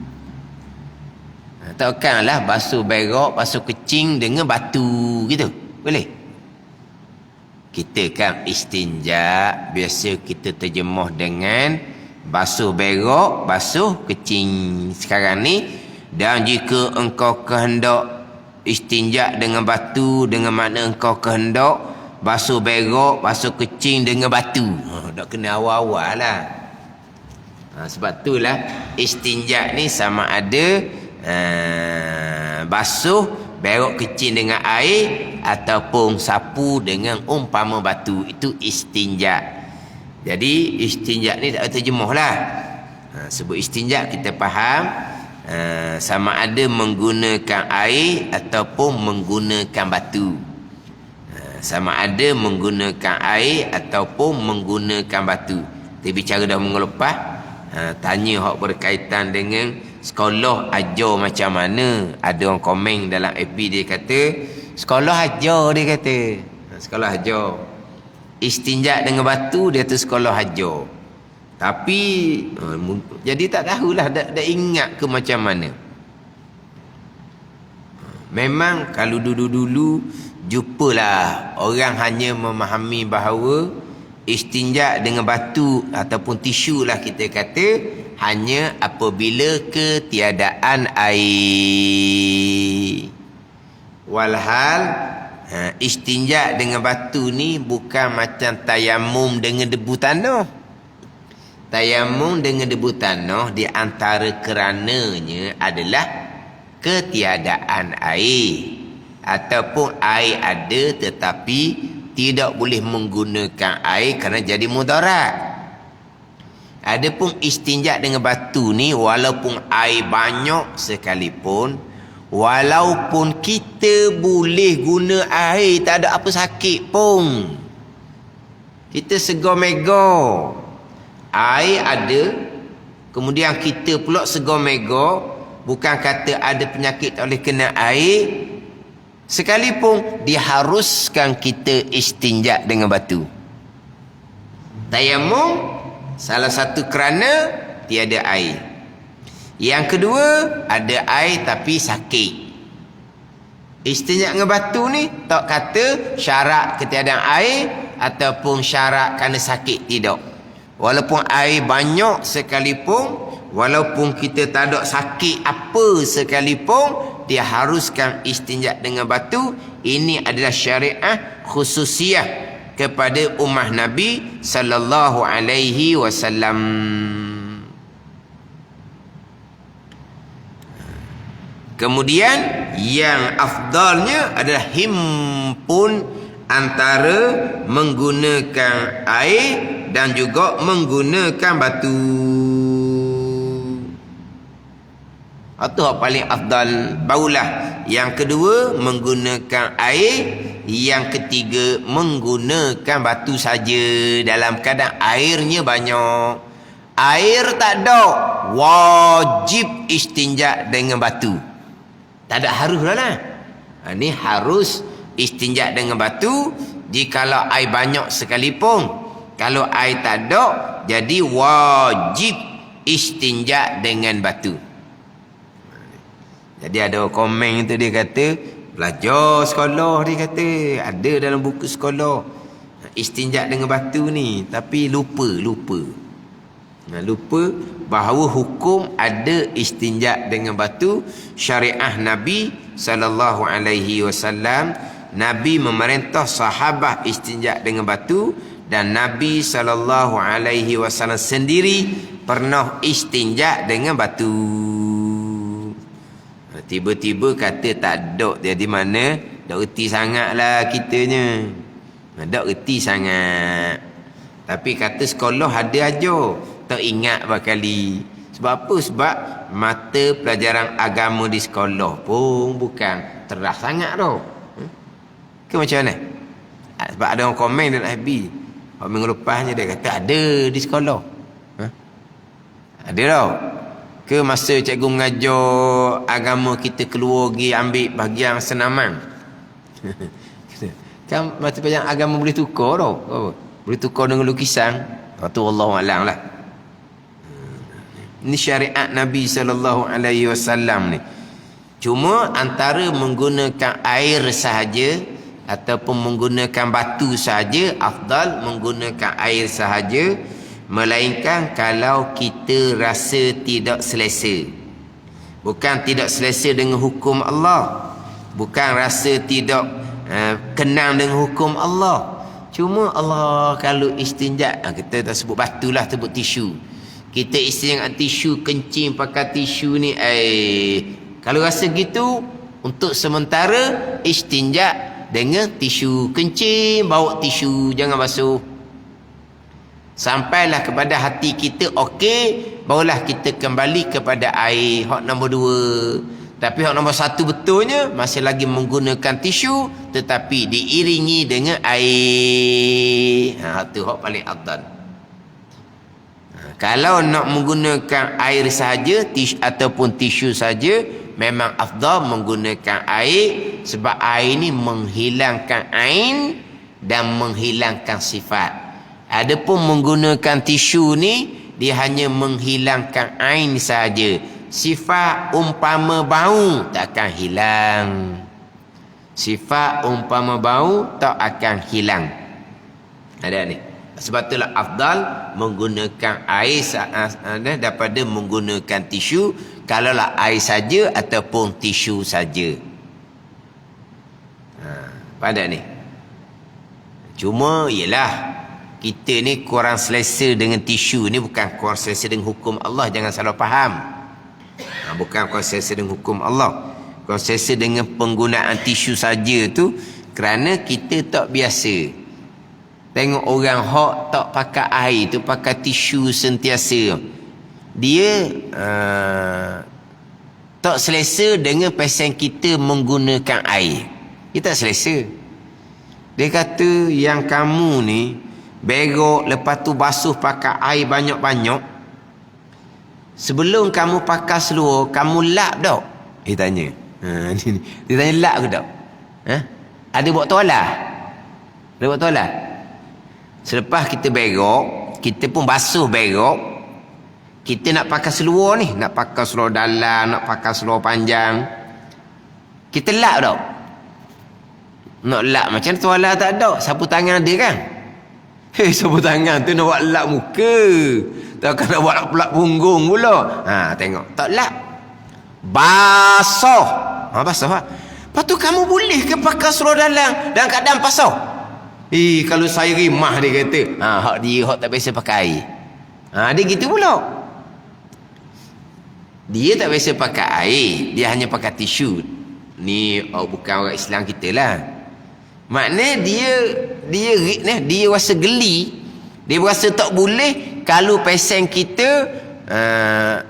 A: Takkanlah basuh berak, basuh kecing dengan batu gitu. Boleh? Kita kan istinja biasa kita terjemah dengan basuh berak, basuh kecing. Sekarang ni, dan jika engkau kehendak istinja dengan batu, dengan makna engkau kehendak basuh berak, basuh kecing dengan batu. Tak kena awal-awal lah. Sebab itulah istinja ni sama ada basuh berok kecil dengan air ataupun sapu dengan umpama batu. Itu istinja. Jadi istinja ni tak terjemah lah. Sebut istinja kita faham sama ada menggunakan air ataupun menggunakan batu. Sama ada menggunakan air ataupun menggunakan batu. Kita bicara dah minggu lepas, tanya hak berkaitan dengan sekolah ajar macam mana. Ada orang komen dalam FB dia kata sekolah ajar, dia kata sekolah ajar. Istinja dengan batu dia tu sekolah ajar. Tapi jadi tak tahulah dah ingat ke macam mana. Memang kalau dulu-dulu jumpalah orang hanya memahami bahawa istinja dengan batu ataupun tisu lah kita kata hanya apabila ketiadaan air. Walhal istinja dengan batu ni bukan macam tayamum dengan debu tanah. Tayamum dengan debu tanah di antara kerananya adalah ketiadaan air. Ataupun air ada tetapi tidak boleh menggunakan air kerana jadi mudarat. Adapun istinja dengan batu ni walaupun air banyak sekalipun, walaupun kita boleh guna air tak ada apa sakit pun, kita segar mega, air ada, kemudian kita pula segar mega, bukan kata ada penyakit oleh kena air, sekalipun diharuskan kita istinja dengan batu. Tayamum salah satu kerana tiada air. Yang kedua, ada air tapi sakit. Istinja dengan batu ni tak kata syarat ketiadaan air ataupun syarat kerana sakit, tidak. Walaupun air banyak sekalipun, walaupun kita tak ada sakit apa sekalipun, dia haruskan istinja dengan batu. Ini adalah syariat khususiah kepada ummah Nabi sallallahu alaihi wasallam. Kemudian yang afdalnya adalah himpun antara menggunakan air dan juga menggunakan batu. Itu yang paling afdal. Barulah yang kedua menggunakan air, yang ketiga menggunakan batu saja dalam keadaan airnya banyak. Air tak ada, wajib istinja dengan batu. Tak ada harus lah. Ini harus istinja dengan batu jikalau air banyak sekalipun. Kalau air tak ada, jadi wajib istinja dengan batu. Jadi ada komen tu dia kata belajar sekolah, dia kata ada dalam buku sekolah istinja dengan batu ni, tapi lupa bahawa hukum ada istinja dengan batu. Syariah Nabi sallallahu alaihi wasallam, Nabi memerintah sahabat istinja dengan batu, dan Nabi sallallahu alaihi wasallam sendiri pernah istinja dengan batu. Tiba-tiba kata tak ada, jadi mana tak reti sangatlah kitanya. Tak reti sangat. Tapi kata sekolah ada aja, tak ingat berkali. Sebab apa? Sebab mata pelajaran agama di sekolah pun bukan teras sangat tau. Ke macam mana? Sebab ada orang komen dalam FB, minggu lepasnya dia kata ada di sekolah. Ada tau. Ke masa cikgu mengajar agama kita keluar pergi ambil bahagian senaman. Kan mata pelajaran agama boleh tukar tau. Boleh tukar dengan lukisan. Itu Allahu'alam lah. Ini syariat Nabi SAW ni. Cuma antara menggunakan air sahaja ataupun menggunakan batu sahaja, afdal menggunakan air sahaja. Melainkan kalau kita rasa tidak selesa. Bukan tidak selesa dengan hukum Allah, bukan rasa tidak kenal dengan hukum Allah. Cuma Allah kalau istinja, kita tak sebut batu lah, sebut tisu. Kita istinja dengan tisu, kencing pakai tisu ni, kalau rasa gitu Untuk sementara istinja dengan tisu. Kencing bawa tisu, jangan basuh. Sampailah kepada hati kita okey, barulah kita kembali kepada air. Hak nombor 2. Tapi hak nombor 1 betulnya masih lagi menggunakan tisu tetapi diiringi dengan air. Tu hak paling afdal. Kalau nak menggunakan air saja ataupun tisu saja, memang afdal menggunakan air sebab air ni menghilangkan ain dan menghilangkan sifat. Adapun menggunakan tisu ni dia hanya menghilangkan ain saja. Sifat umpama bau tak akan hilang. Sifat umpama bau tak akan hilang. Ada ni. Sebab itulah afdal menggunakan air daripada menggunakan tisu, kalaulah air saja ataupun tisu saja. Pada ni. Cuma ialah kita ni kurang selesa dengan tisu ni, bukan kurang selesa dengan hukum Allah, jangan salah faham. Bukan kurang selesa dengan hukum Allah. Kurang selesa dengan penggunaan tisu saja tu kerana kita tak biasa. Tengok orang hak tak pakai air tu, pakai tisu sentiasa. Dia tak selesa dengan pasal kita menggunakan air. Dia tak selesa. Dia kata yang kamu ni berok lepas tu basuh pakai air banyak-banyak. Sebelum kamu pakai seluar, kamu lap tak? Dia tanya. Dia tanya lap ke tak? Ada buat toalah? Ada buat toalah? Selepas kita berok, kita pun basuh berok, kita nak pakai seluar ni, nak pakai seluar dalam, nak pakai seluar panjang, kita lap tak? Nak lap macam toalah tak ada, sapu tangan ada kan? Sapu tangan tu nak buat lap muka, takkan nak buat lap punggung pula. Tengok, tak lap, basuh. Basuh lah. Lepas tu kamu boleh ke pakai seluar dalam dalam keadaan basuh? Kalau saya rimah, dia kata. Hak dia hak tak biasa pakai air. Dia gitu pula. Dia tak biasa pakai air, dia hanya pakai tisu. Ni bukan orang Islam kita lah. Maknanya dia rasa geli. Dia rasa tak boleh kalau pesen kita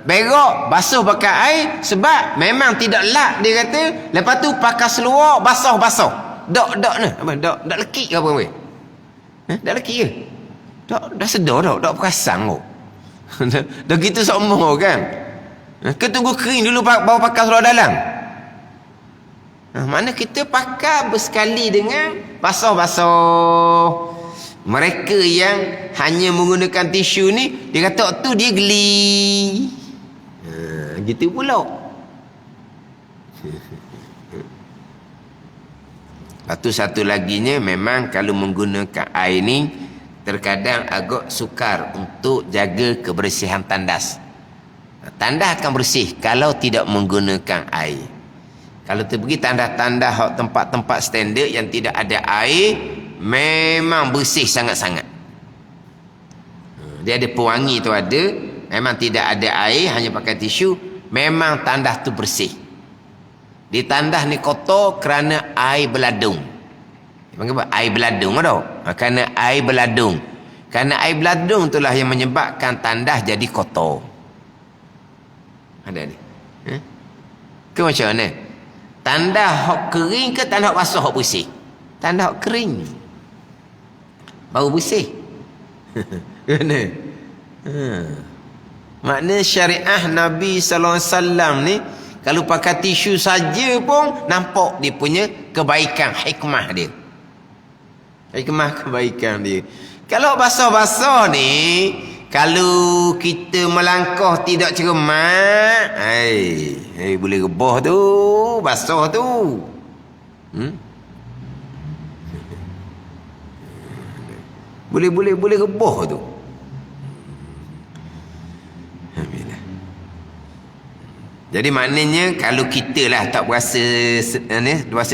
A: berok basuh pakai air sebab memang tidak lap, dia kata. Lepas tu pakai seluar basuh. Dak ni apa? Dak lekik ke apa weh? Dak lekik ke? Dak sedar dak perasan kok. Dah gitu semua kan. Ke tunggu kering dulu baru pakai seluar dalam. Mana kita pakai bersekali dengan basuh. Mereka yang hanya menggunakan tisu ni, dia kata tu dia geli. Gitu pula. Lepas tu satu laginya, memang kalau menggunakan air ni terkadang agak sukar untuk jaga kebersihan tandas. Tandas akan bersih kalau tidak menggunakan air. Kalau tu pergi tandas-tandas tempat-tempat standard yang tidak ada air, memang bersih sangat-sangat. Dia ada pewangi tu ada, memang tidak ada air, hanya pakai tisu, memang tandas tu bersih. Di tandas ni kotor kerana air beladung. Kenapa? Air beladung ada. Kerana air beladung. Kerana air beladung itulah yang menyebabkan tandas jadi kotor. Ada ni. Ke macam mana? Tandas hok kering ke tandas hok basah hok bersih? Tandas hok kering baru bersih. Kena. Maknanya syariah Nabi sallallahu alaihi wasallam ni kalau pakai tisu saja pun nampak dia punya kebaikan, hikmah dia. Hikmah kebaikan dia. Kalau basah-basah ni, kalau kita melangkah tidak cermat, boleh rebah tu, basah tu. Boleh rebah tu. Jadi maknanya kalau kita lah tak berasa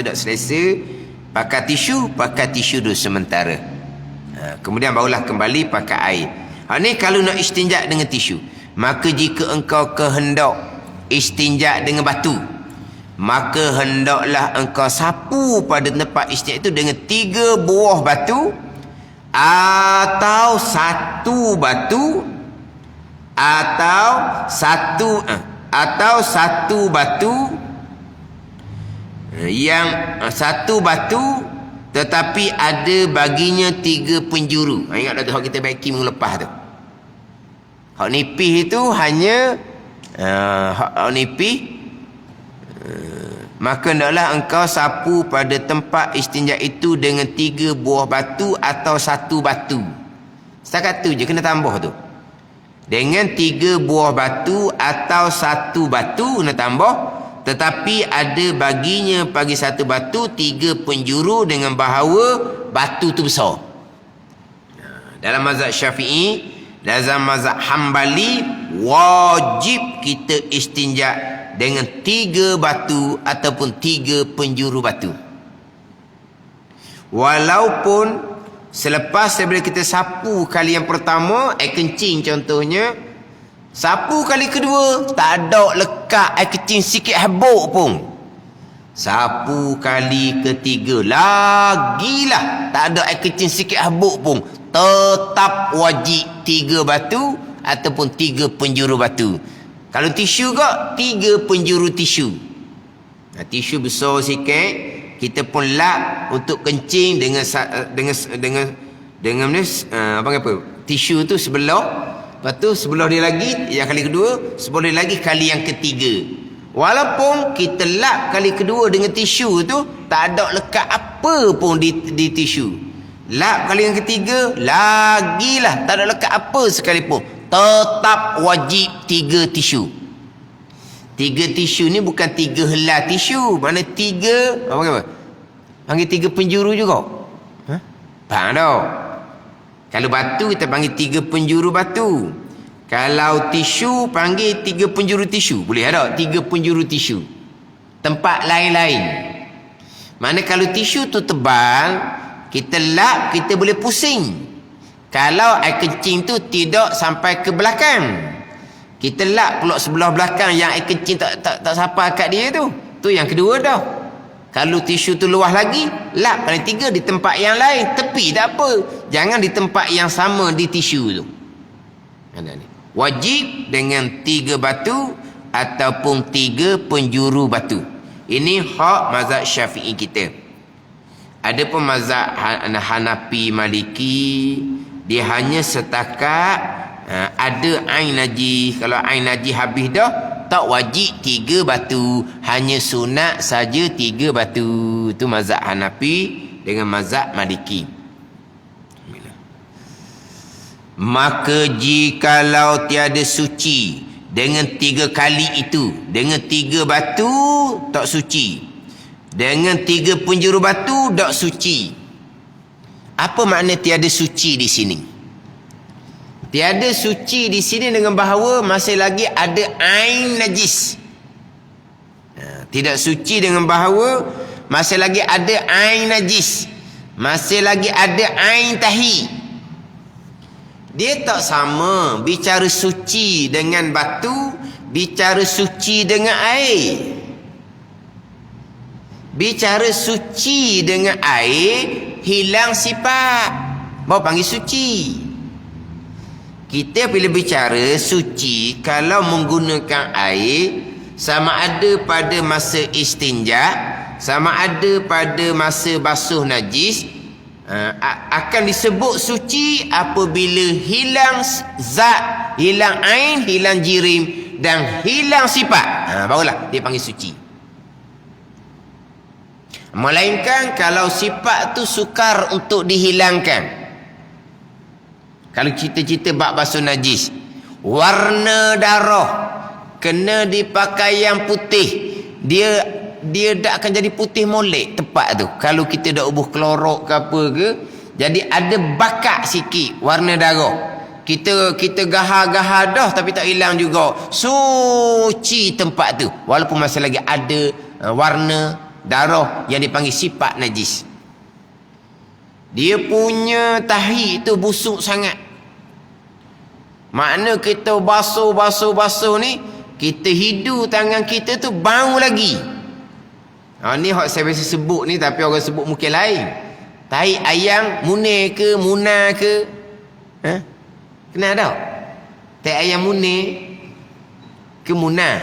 A: tak selesa, pakai tisu dulu sementara. Kemudian barulah kembali pakai air. Ni kalau nak istinja dengan tisu. Maka jika engkau kehendak istinja dengan batu, maka hendaklah engkau sapu pada tempat istinja itu dengan 3 buah batu atau 1 batu atau satu batu yang 1 batu tetapi ada baginya 3 penjuru. Ingat tu hak kita baiki minggu lepas tu. Hak nipis itu hanya hak nipis. Maka hendaklah engkau sapu pada tempat istinja itu dengan 3 buah batu atau 1 batu. Setakat tu je, kena tambah tu. Dengan 3 buah batu atau 1 batu kena tambah. Tetapi ada baginya bagi 1 batu 3 penjuru dengan bahawa batu tu besar. Dalam mazhab Syafi'i, dalam mazhab Hambali, wajib kita istinja dengan 3 batu ataupun 3 penjuru batu. Walaupun selepas daripada kita sapu kali yang pertama, air kencing contohnya, sapu kali kedua tak ada lekat air kencing sikit habuk pun. Sapu kali ketiga lagilah tak ada air kencing sikit habuk pun, tetap wajib 3 batu ataupun 3 penjuru batu. Kalau tisu kok 3 penjuru tisu. Tisu besar sikit, kita pun lap untuk kencing dengan apa tisu tu sebelah, lepas tu sebelah dia lagi yang kali kedua, sebelah dia lagi kali yang ketiga. Walaupun kita lap kali kedua dengan tisu tu tak ada lekat apa pun di tisu, lap kali yang ketiga lagilah tak ada lekat apa sekalipun, tetap wajib 3 tisu. 3 tisu ni bukan 3 helai tisu, mana 3 apa? Panggil 3 penjuru juga. Faham tak? Kalau batu kita panggil 3 penjuru batu. Kalau tisu panggil 3 penjuru tisu. Boleh tak? 3 penjuru tisu. Tempat lain-lain. Mana kalau tisu tu tebal, kita lap, kita boleh pusing. Kalau air kencing tu tidak sampai ke belakang, kita lap pula sebelah belakang yang air kencing tak sampai kat dia tu. Tu yang kedua dah. Kalau tisu tu luas lagi, lap kali 3 di tempat yang lain. Tepi tak apa. Jangan di tempat yang sama di tisu tu. Wajib dengan 3 batu ataupun 3 penjuru batu. Ini hak mazhab Syafi'i kita. Ada pun mazhab Hanafi, Maliki, dia hanya setakat ada ain najis. Kalau ain najis habis dah, tak wajib 3 batu, hanya sunat saja 3 batu. Itu mazhab Hanafi dengan mazhab Maliki. Maka jikalau tiada suci dengan 3 kali itu, dengan 3 batu tak suci, dengan 3 penjuru batu tak suci. Apa makna tiada suci di sini? Tiada suci di sini dengan bahawa masih lagi ada ain najis. Tidak suci dengan bahawa masih lagi ada ain najis, masih lagi ada ain tahi. Dia tak sama bicara suci dengan batu, bicara suci dengan air. Bicara suci dengan air, hilang sifat, baru panggil suci. Kita bila bicara suci, kalau menggunakan air, sama ada pada masa istinja, sama ada pada masa basuh najis, akan disebut suci apabila hilang zat, hilang ain, hilang jirim dan hilang sifat. Barulah dia panggil suci. Melainkan kalau sifat tu sukar untuk dihilangkan. Kalau cerita-cerita bab basuh najis, warna darah kena dipakai yang putih, dia tak akan jadi putih molek tepat tu. Kalau kita dah ubuh klorok ke apa ke, jadi ada bakat sikit warna darah. Kita gahar-gahar dah tapi tak hilang juga. Suci tempat tu walaupun masih lagi ada warna darah yang dipanggil sifat najis. Dia punya tahi tu busuk sangat. Makna kita basuh ni, kita hidu tangan kita tu bau lagi. Ni hak saya biasa sebut ni, tapi orang sebut mungkin lain. Tai ayam munir ke munah ke? Kenal tak? Tai ayam munir ke munah?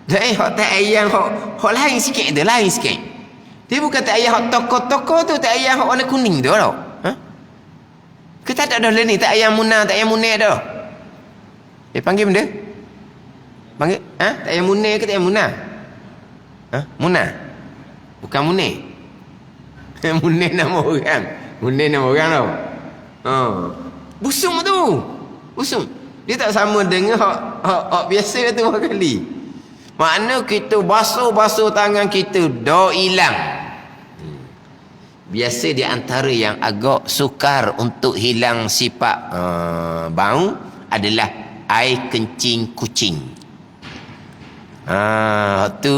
A: Hak tai ayam hak lain sikit tu, lain sikit. Dia bukan tai ayam hak tokoh-tokoh tu, tai ayam hak warna kuning tu tau. Kita tak ada ni tak ayam munah, tak ayam munir dah. Panggil benda? Panggil tak ayam munir ke tak ayam munah? Munah. Bukan munir. Munir nama orang. Munir nama orang tau. Busung tu. Busung. Dia tak sama dengan hak biasa tu kali. Makna kita basuh-basuh tangan kita dah hilang. Biasa di antara yang agak sukar untuk hilang sifat bau adalah air kencing kucing. Tu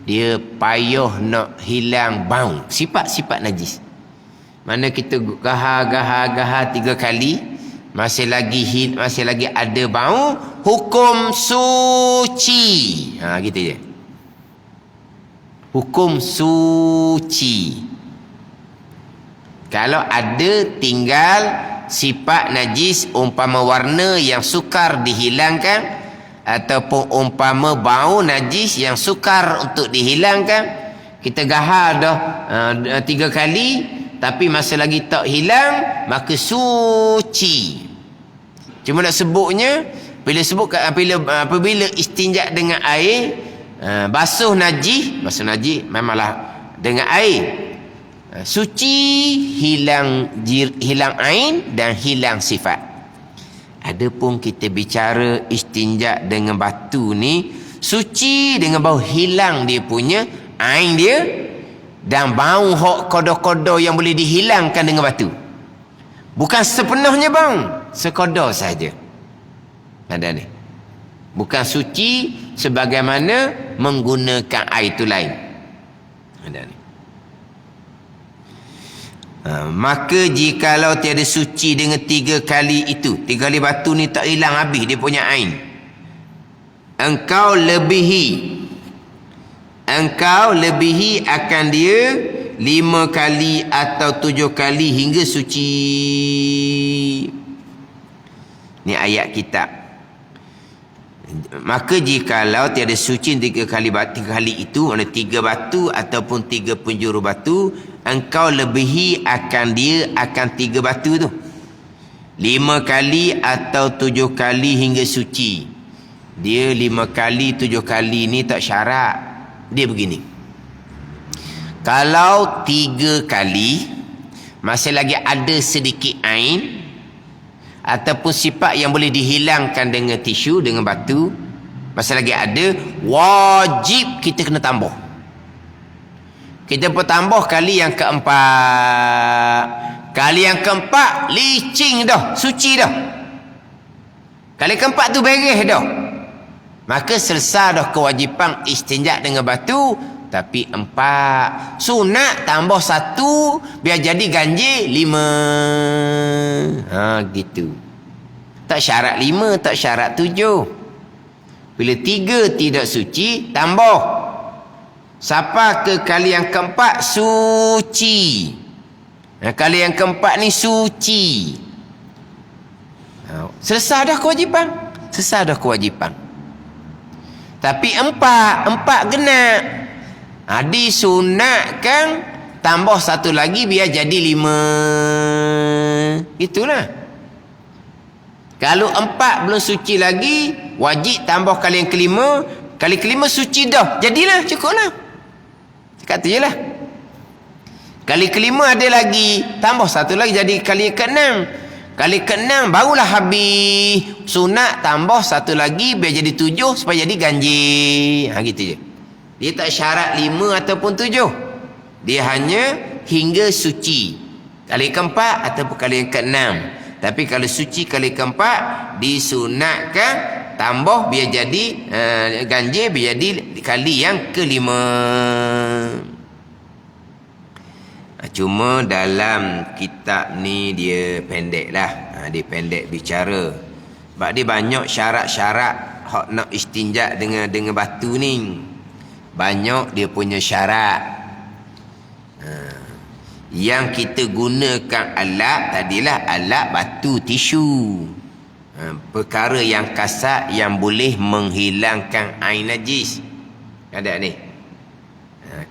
A: dia payah nak hilang bau, sifat-sifat najis. Mana kita gahar 3 kali masih lagi ada bau, hukum suci. Gitu je. Hukum suci. Kalau ada tinggal sifat najis umpama warna yang sukar dihilangkan ataupun umpama bau najis yang sukar untuk dihilangkan, kita gahar dah 3 kali tapi masih lagi tak hilang, maka suci. Cuma nak sebutnya apabila istinja dengan air, basuh najis memanglah dengan air. Suci, hilang ain dan hilang sifat. Adapun kita bicara istinja dengan batu ni, suci dengan bau, hilang dia punya ain dia dan bau hok kodo-kodo yang boleh dihilangkan dengan batu. Bukan sepenuhnya bang, sekodo saja. Ada ni. Bukan suci sebagaimana menggunakan air tu lain. Ada ni. Maka jikalau tiada suci dengan 3 kali itu, 3 kali batu ni tak hilang habis dia punya ain, engkau lebihi akan dia 5 kali atau 7 kali hingga suci. Ni ayat kitab. Maka jikalau tiada suci 3 kali itu, mana 3 batu ataupun 3 penjuru batu, engkau lebihi akan dia akan 3 batu tu 5 kali atau 7 kali hingga suci. Dia 5 kali 7 kali ni tak syarat. Dia begini, kalau 3 kali masih lagi ada sedikit ain ataupun sifat yang boleh dihilangkan dengan tisu, dengan batu, masih lagi ada, wajib kita kena tambah. Kita bertambah kali yang keempat. Kali yang keempat licin dah, suci dah. Kali keempat tu beres dah. Maka selesai dah kewajipan istinja dengan batu. Tapi 4. Sunat tambah 1 biar jadi ganjil 5. Gitu. Tak syarat 5, tak syarat 7. Bila 3 tidak suci, tambah. Siapa ke kali yang keempat suci. Kali yang keempat ni suci. Selesai dah kewajipan. Tapi 4 genap. Disunatkan tambah 1 lagi biar jadi 5. Itulah. Kalau 4 belum suci lagi, wajib tambah kali yang kelima. Kali kelima suci dah, jadilah, cukuplah. Cakap tu je lah. Kali kelima ada lagi, tambah 1 lagi jadi kali ke-6. Kali ke-6 barulah habis. Sunat tambah 1 lagi biar jadi 7 supaya jadi ganjil. Gitu je. Dia tak syarat 5 ataupun 7. Dia hanya hingga suci. Kali keempat ataupun kali yang ke-6. Tapi kalau suci kali keempat, disunatkan tambah biar jadi ganjil, biar jadi kali yang ke-5. Cuma dalam kitab ni dia pendek lah. Dia pendek bicara. Sebab dia banyak syarat-syarat hak nak istinja dengan batu ni. banyak dia punya syarat. Yang kita gunakan alat tadilah alat batu tisu. Perkara yang kasar yang boleh menghilangkan air najis. Ada ni.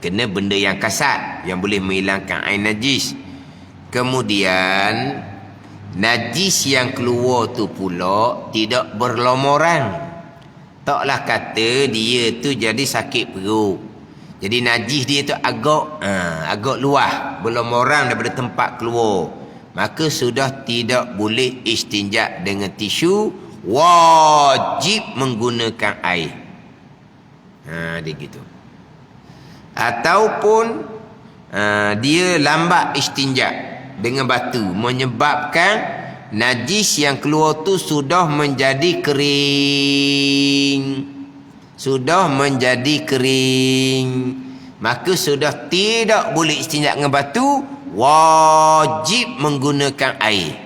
A: Kena benda yang kasar yang boleh menghilangkan air najis. Kemudian najis yang keluar tu pula tidak berlomoran. Taklah kata dia tu jadi sakit perut. Jadi najis dia tu agak luah, berlomoran daripada tempat keluar. Maka sudah tidak boleh istinja dengan tisu, wajib menggunakan air. Dia gitu. Ataupun dia lambat istinja dengan batu, menyebabkan najis yang keluar tu sudah menjadi kering. Maka sudah tidak boleh istinja dengan batu, wajib menggunakan air.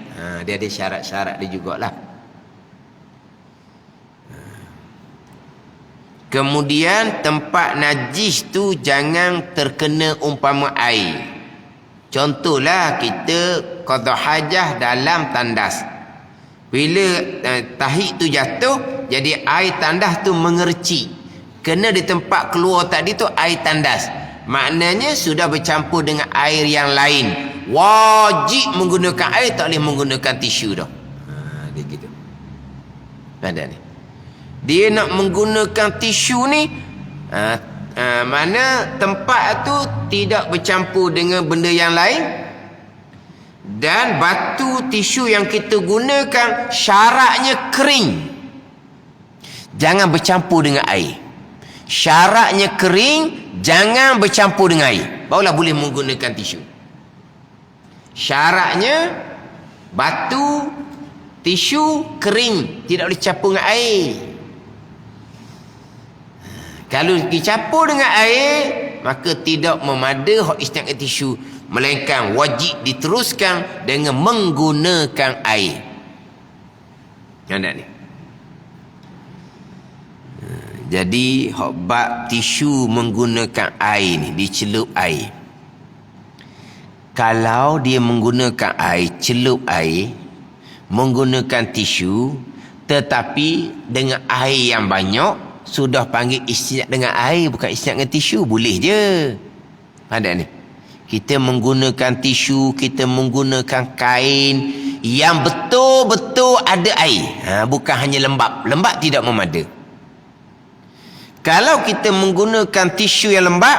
A: Dia ada syarat-syarat dia jugalah. Kemudian tempat najis tu jangan terkena umpama air. Contohlah kita qada hajah dalam tandas. Bila tahi tu jatuh, jadi air tandas tu mengerci. Kena di tempat keluar tadi tu air tandas. Maknanya sudah bercampur dengan air yang lain. Wajib menggunakan air, tak boleh menggunakan tisu dah. Dia gitu. Ada ni. Dia nak menggunakan tisu ni, mana tempat tu tidak bercampur dengan benda yang lain. Dan batu tisu yang kita gunakan syaratnya kering. Jangan bercampur dengan air. Syaratnya kering, jangan bercampur dengan air. Barulah boleh menggunakan tisu. Syaratnya batu tisu kering, tidak boleh campur dengan air. Kalau dicampur dengan air, maka tidak memada hak istinja tisu, melainkan wajib diteruskan dengan menggunakan air. Ada ni. Jadi hak bab tisu menggunakan air ni, dicelup air. Kalau dia menggunakan air, celup air, menggunakan tisu, tetapi dengan air yang banyak, sudah panggil istinja dengan air, bukan istinja dengan tisu, boleh je. Ada ni. Kita menggunakan tisu, kita menggunakan kain yang betul-betul ada air. Bukan hanya lembab. Lembab tidak memada. Kalau kita menggunakan tisu yang lembab,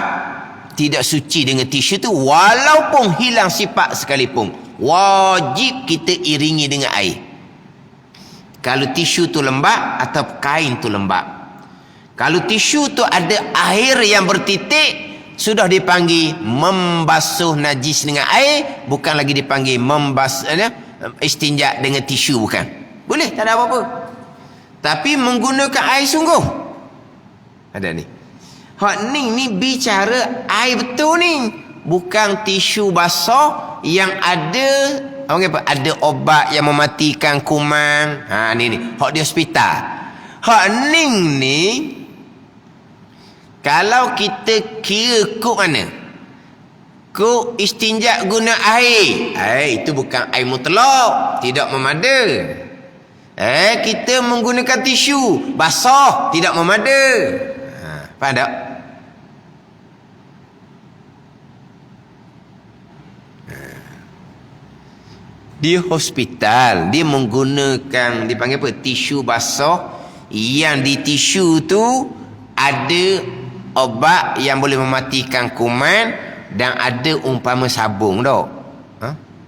A: tidak suci dengan tisu tu, walaupun hilang sifat sekalipun, wajib kita iringi dengan air. Kalau tisu tu lembab atau kain tu lembab. Kalau tisu tu ada air yang bertitik, sudah dipanggil membasuh najis dengan air, bukan lagi dipanggil istinja dengan tisu, bukan. Boleh, tak ada apa-apa. Tapi menggunakan air sungguh. Ada ni. Hak ni bicara air betul ni. Bukan tisu basah yang ada ada obat yang mematikan kuman. Ni. Hak di hospital. Hak ni kalau kita kira kok mana? Kok istinja guna air. Itu bukan air mutlak, tidak memada. Kita menggunakan tisu basah, tidak memada. Faham tak? Di hospital dia menggunakan, dipanggil apa? Tisu basah, yang di tisu tu ada obat yang boleh mematikan kuman dan ada umpama sabun dah.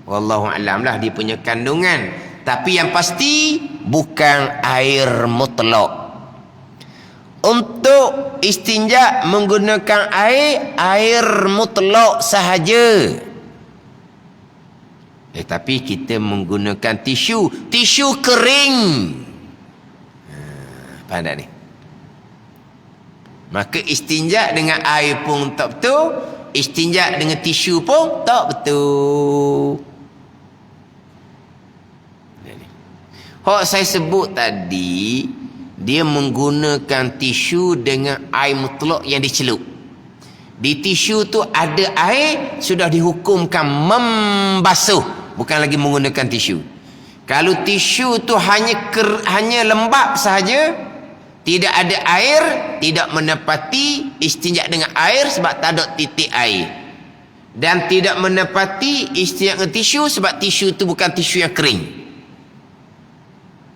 A: Wallahu alam lah dia punya kandungan. Tapi yang pasti bukan air mutlak. Untuk istinja menggunakan air mutlak sahaja. Tapi kita menggunakan tisu kering. Faham tak ni? Maka istinja dengan air pun tak betul, istinja dengan tisu pun tak betul. Hak saya sebut tadi dia menggunakan tisu dengan air mutlak yang dicelup. Di tisu tu ada air, sudah dihukumkan membasuh, bukan lagi menggunakan tisu. Kalau tisu tu hanya lembap sahaja, tidak ada air, tidak menepati istinja dengan air sebab tak ada titik air. Dan tidak menepati istinja dengan tisu sebab tisu tu bukan tisu yang kering.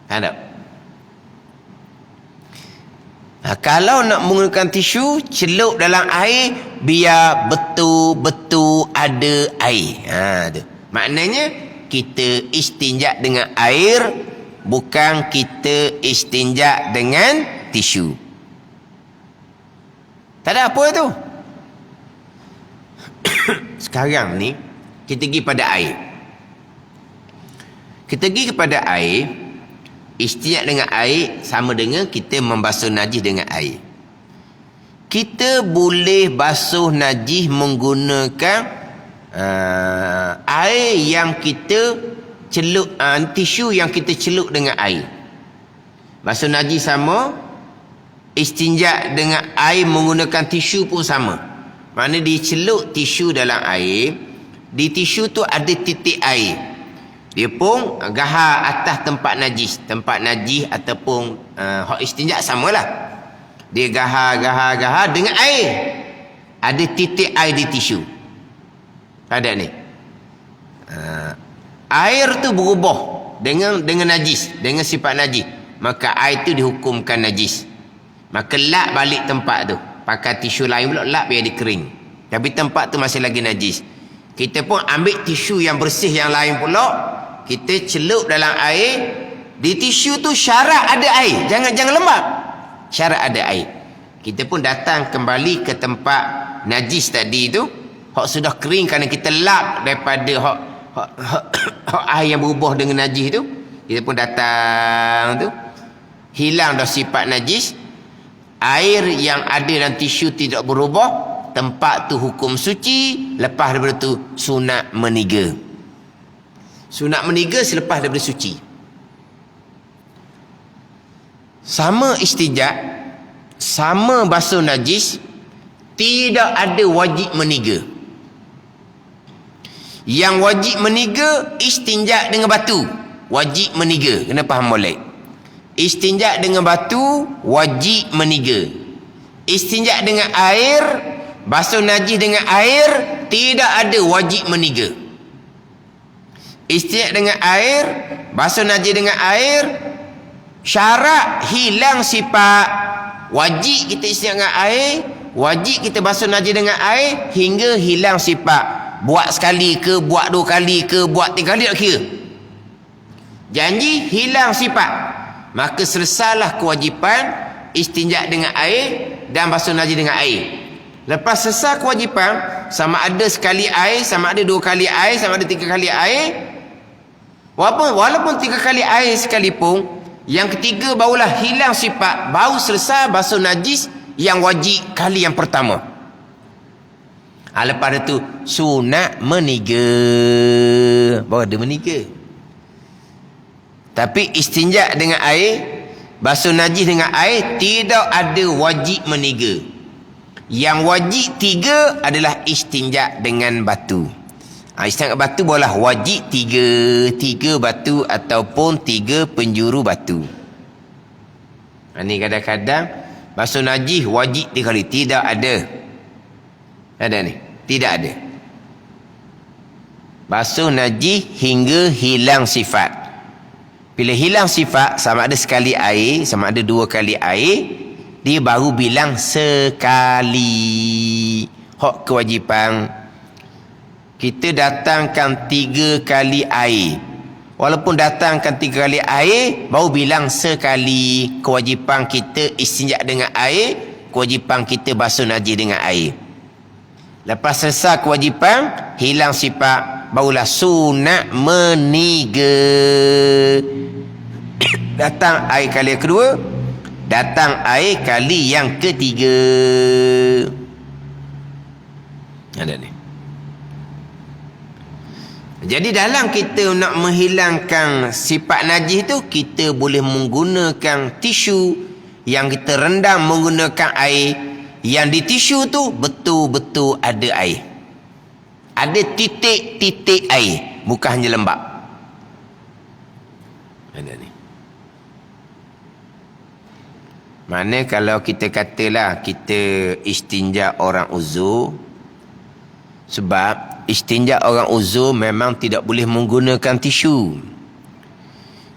A: Ada. Kalau nak menggunakan tisu, celup dalam air biar betul-betul ada air. Tu. Maknanya kita istinja dengan air, bukan kita istinja dengan tisu. Tak ada apa tu. Sekarang ni kita pergi pada air. Kita pergi kepada air. Istinja dengan air sama dengan kita membasuh najis dengan air. Kita boleh basuh najis menggunakan air yang kita celup, tisu yang kita celup dengan air. Basuh najis sama, istinja dengan air menggunakan tisu pun sama. Maknanya dicelup tisu dalam air, di tisu tu ada titik air. Dia pun gahar atas tempat najis ataupun hak istinja samalah. Dia gahar dengan air. Ada titik air di tisu. Ada ni. Air tu berubah dengan najis, dengan sifat najis. Maka air tu dihukumkan najis. Maka lap balik tempat tu. Pakai tisu lain pula, lap biar dia kering. Tapi tempat tu masih lagi najis. Kita pun ambil tisu yang bersih yang lain pula, kita celup dalam air. Di tisu tu syarat ada air, jangan lembab, syarat ada air. Kita pun datang kembali ke tempat najis tadi tu, hak sudah kering kerana kita lap daripada hak air yang berubah dengan najis tu. Kita pun datang tu, hilang dah sifat najis, air yang ada dalam tisu tidak berubah, tempat tu hukum suci. Lepas daripada tu sunat meniga. Sunat meniga selepas daripada suci. Sama istinja, sama basuh najis, tidak ada wajib meniga. Yang wajib meniga istinja dengan batu, wajib meniga. Kena faham molek. Istinja dengan batu wajib meniga. Istinja dengan air, basuh najis dengan air, tidak ada wajib meniga. Istinja dengan air, basuh najis dengan air, syarat hilang sifat wajib kita istinja dengan air, wajib kita basuh najis dengan air, hingga hilang sifat buat sekali ke, buat dua kali ke, buat tiga kali, tak kira. Janji hilang sifat, maka selesailah kewajipan istinja dengan air dan basuh najis dengan air. Lepas selesai kewajipan, sama ada sekali air, sama ada dua kali air, sama ada tiga kali air, walaupun tiga kali air sekalipun, yang ketiga barulah hilang sifat, baru selesai basuh najis yang wajib kali yang pertama. Lepas itu sunat meniga, baru ada meniga. Tapi istinja dengan air, basuh najis dengan air, tidak ada wajib meniga. Yang wajib tiga adalah istinja dengan batu. Istinja dengan batu bolehlah wajib tiga batu ataupun tiga penjuru batu. Ini kadang-kadang basuh najis wajib 3 kali, tidak ada. Ada ni, tidak ada. Basuh najis hingga hilang sifat. Bila hilang sifat, sama ada sekali air, sama ada 2 kali air, dia baru bilang sekali. Hak kewajipan. Kita datangkan 3 kali air. Walaupun datangkan 3 kali air, baru bilang sekali. Kewajipan kita istinja dengan air, kewajipan kita basuh najis dengan air. Lepas selesai kewajipan, hilang sifat, barulah sunat meniga. Datang air kali yang kedua, datang air kali yang ketiga. Ada ni. Jadi dalam kita nak menghilangkan sifat najis tu, kita boleh menggunakan tisu, yang kita rendam menggunakan air, yang di tisu tu betul-betul ada air. Ada titik-titik air, bukan hanya lembab. Ada ni. Mana kalau kita katalah kita istinja orang uzur, sebab istinja orang uzur memang tidak boleh menggunakan tisu.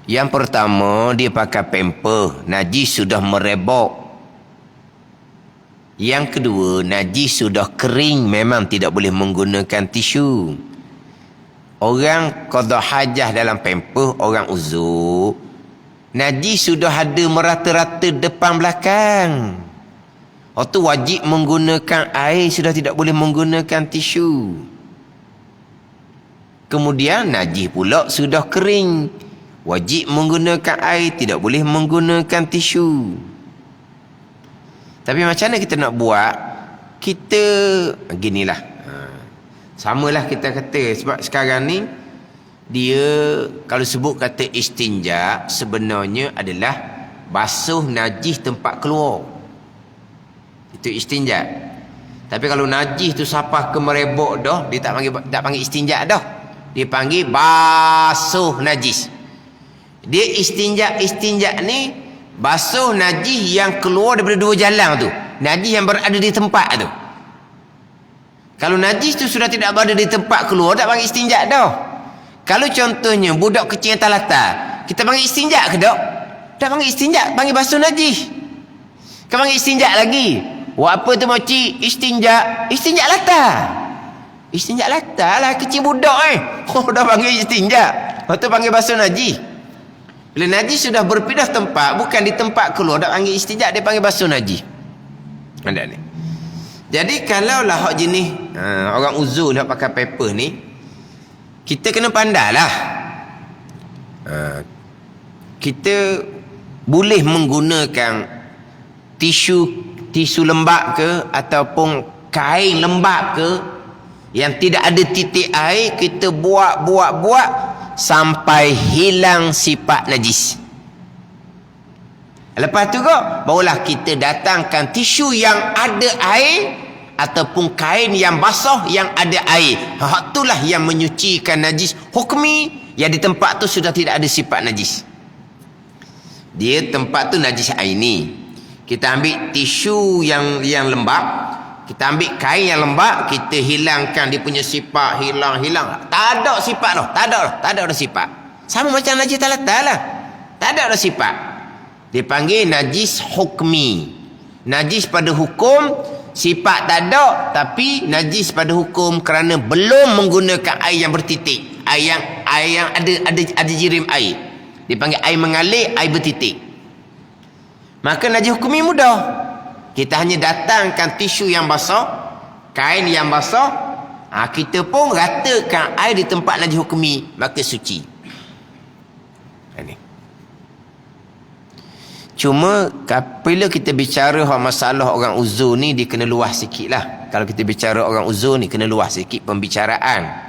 A: Yang pertama, dia pakai pamper, najis sudah merebok. Yang kedua, najis sudah kering, memang tidak boleh menggunakan tisu. Orang qada hajah dalam pamper, orang uzur, najis sudah ada merata-rata depan belakang. Waktu wajib menggunakan air, sudah tidak boleh menggunakan tisu. Kemudian najis pula sudah kering, wajib menggunakan air, tidak boleh menggunakan tisu. Tapi macam mana kita nak buat? Kita ginilah. Samalah kita kata, sebab sekarang ni dia kalau sebut kata istinja, sebenarnya adalah basuh najis tempat keluar. Itu istinja. Tapi kalau najis tu sapah ke merebok dah, dia tak panggil istinja dah. Dia panggil basuh najis. Dia istinja ni basuh najis yang keluar daripada dua jalan tu. Najis yang berada di tempat tu. Kalau najis tu sudah tidak berada di tempat keluar, tak panggil istinja dah. Kalau contohnya budak kecil yang talata, kita panggil istinja ke tak? Tak panggil istinja, panggil basuh najis. Kau panggil istinja lagi. Buat apa tu makcik? Istinja. Istinja lata. Istinja lata lah, kecil budak Oh, dah panggil istinja. Lepas tu panggil basuh najis. Bila najis sudah berpindah tempat, bukan di tempat keluar, tak panggil istinja, dia panggil basuh najis. Ada ni. Jadi kalau lah hak jenis orang uzur nak pakai paper ni, kita kena pandai lah. Kita boleh menggunakan tisu lembab ke ataupun kain lembab ke yang tidak ada titik air, kita buat sampai hilang sifat najis. Lepas tu kok barulah kita datangkan tisu yang ada air ataupun kain yang basah yang ada air. Hak itulah yang menyucikan najis hukmi, yang di tempat tu sudah tidak ada sifat najis. Dia tempat tu najis aini. Kita ambil tisu yang lembab, kita ambil kain yang lembab, kita hilangkan dia punya sifat, hilang. Tak ada sifat dah, tak ada sifat. Sama macam najis talata lah. Tak ada sifat. Dia panggil najis hukmi. Najis pada hukum, sifat tak ada, tapi najis pada hukum kerana belum menggunakan air yang bertitik. Air yang ada jirim air. Dia panggil air mengalir, air bertitik. Maka najis hukmi mudah. Kita hanya datangkan tisu yang basah, kain yang basah, kita pun ratakan air di tempat najis hukmi, maka suci. Ini. Cuma bila kita bicara masalah orang uzur ni, dia kena luas sikit lah. Kalau kita bicara orang uzur ni, kena luas sikit pembicaraan.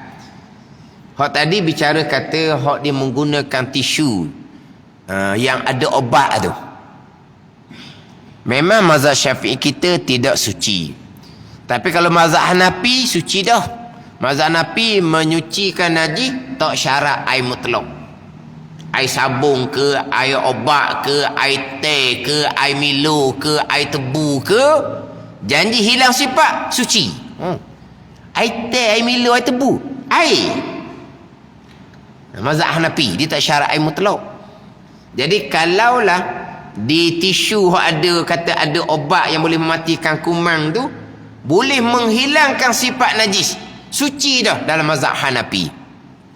A: Hak tadi bicara kata hak dia menggunakan tisu yang ada obat tu. Memang mazhab Syafi'i kita tidak suci. Tapi kalau mazhab Hanafi suci dah. Mazhab Hanafi menyucikan najis tak syarat air mutlak. Air sabun ke, air obat ke, air teh ke, air Milo ke, air tebu ke, janji hilang sifat suci. Air teh, air Milo, air tebu, air. Mazhab Hanafi dia tak syarat air mutlak. Jadi kalaulah di tisu ada kata ada obat yang boleh mematikan kuman tu, boleh menghilangkan sifat najis, suci dah dalam mazhab Hanafi.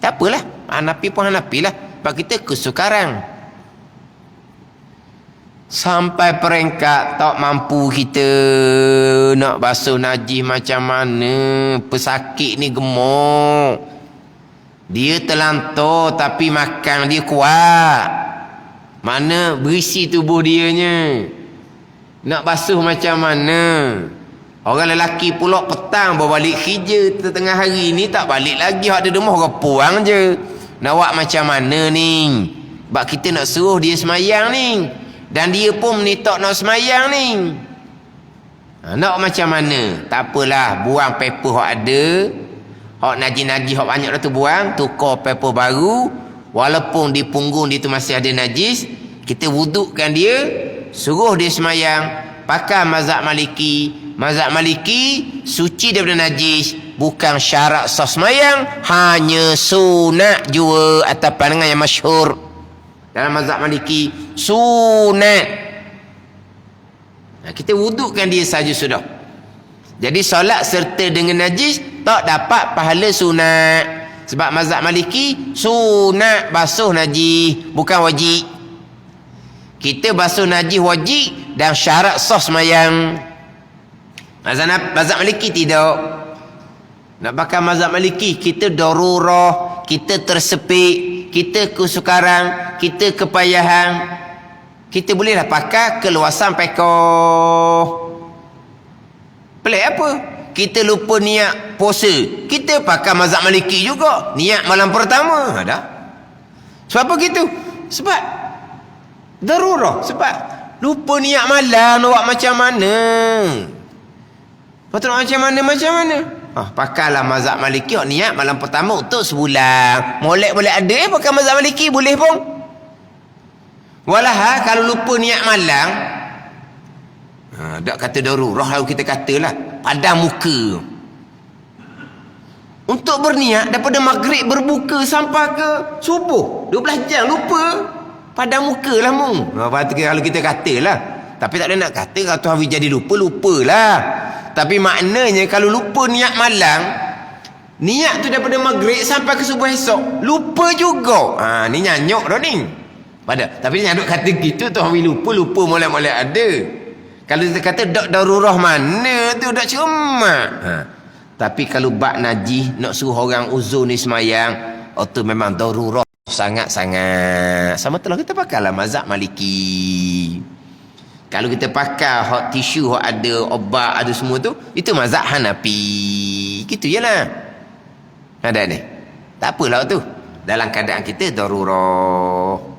A: Tak apalah, Hanafi pun Hanafi lah. Sebab kita kesukaran. Sampai peringkat tak mampu kita nak basuh najis macam mana. Pesakit ni gemuk. Dia terlantar tapi makan dia kuat. Mana berisi tubuh dianya. Nak basuh macam mana. Orang lelaki pula petang bawa balik kerja tengah hari ni tak balik lagi. Hak di rumah orang puang je. Nak buat macam mana ni? Sebab kita nak suruh dia semayang ni. dan dia pun menitok nak semayang ni. Nak macam mana? Tak apalah, buang paper hok ada. Hok najis-najis hok banyak dah tu buang, tukar paper baru. Walaupun di punggung dia tu masih ada najis, kita wudukkan dia, suruh dia semayang. Pakai mazhab Maliki. Mazhab Maliki suci daripada najis, bukan syarat sah semayang, hanya sunat jua atas pandangan yang masyhur. Dalam mazhab Maliki sunat. Kita wudukkan dia saja sudah. Jadi solat serta dengan najis tak dapat pahala sunat. Sebab mazhab Maliki sunat basuh najis, bukan wajib. Kita basuh najis wajib dan syarat sah semayang. Mazhab Maliki tidak. Nak pakai mazhab Maliki, kita darurah, kita tersepit, kita kesukaran, kita kepayahan, kita bolehlah pakai keluasan pekoh. Pelik apa? Kita lupa niat puasa, kita pakai mazhab Maliki juga, niat malam pertama. Ada. Sebab apa gitu? Sebab darurah. Sebab lupa niat malam, nak buat macam mana? Patut nak macam mana? Pakailah mazhab Maliki, niat malam pertama untuk sebulan. Molek boleh ada, pakai mazhab Maliki boleh pun. Walah kalau lupa niat malam, tak kata darurah, lalu kita katalah padam muka. Untuk berniat daripada maghrib berbuka sampai ke subuh 12 jam, lupa padam muka lah mung. Kalau kita katalah, tapi tak ada nak kata kalau tu hari jadi lupalah. Tapi maknanya kalau lupa niat malam, niat tu daripada maghrib sampai ke subuh esok, lupa juga. Ni nyanyok dah ni. Tapi nyanyok kata gitu tu hari lupa molek-molek ada. Kalau kita kata dak darurah mana tu, dak cermat. Tapi kalau bak najis nak suruh orang uzur ni semayang, tu memang darurah sangat-sangat. Sama telah kita pakailah mazhab Maliki. Kalau kita pakai hot tisu, hot ada obat, ada semua tu, itu mazhab Hanafi. Gitu je lah. Ada ni. Tak apalah tu. Dalam keadaan kita darurah.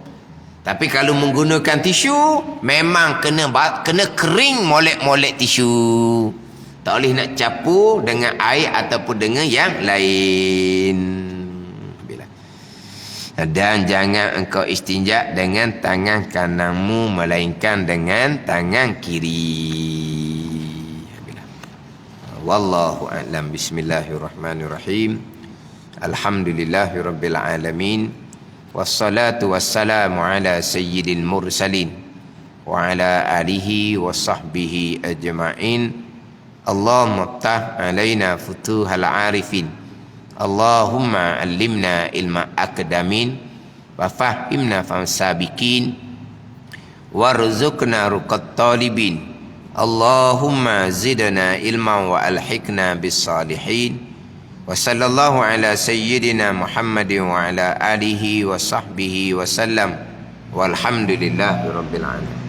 A: Tapi kalau menggunakan tisu, memang kena kering molek-molek tisu. Tak boleh nak capur dengan air ataupun dengan yang lain. Dan jangan engkau istinja dengan tangan kananmu, melainkan dengan tangan kiri. Wallahu a'lam. Bismillahirrahmanirrahim. Alhamdulillahirabbil alamin. Wassalatu wassalamu ala sayyidil mursalin wa ala alihi wa sahbihi ajma'in. Allahumma ftah alaina futuhal arifin. Allahumma allimna ilma akdamin wa fahimna famsabikin warzuqna ruqat talibin. Allahumma zidna ilman wa alhiqna bis salihin. Wa sallallahu ala sayyidina Muhammadin wa ala alihi wa sahbihi wa sallam. Walhamdulillahi rabbil alamin.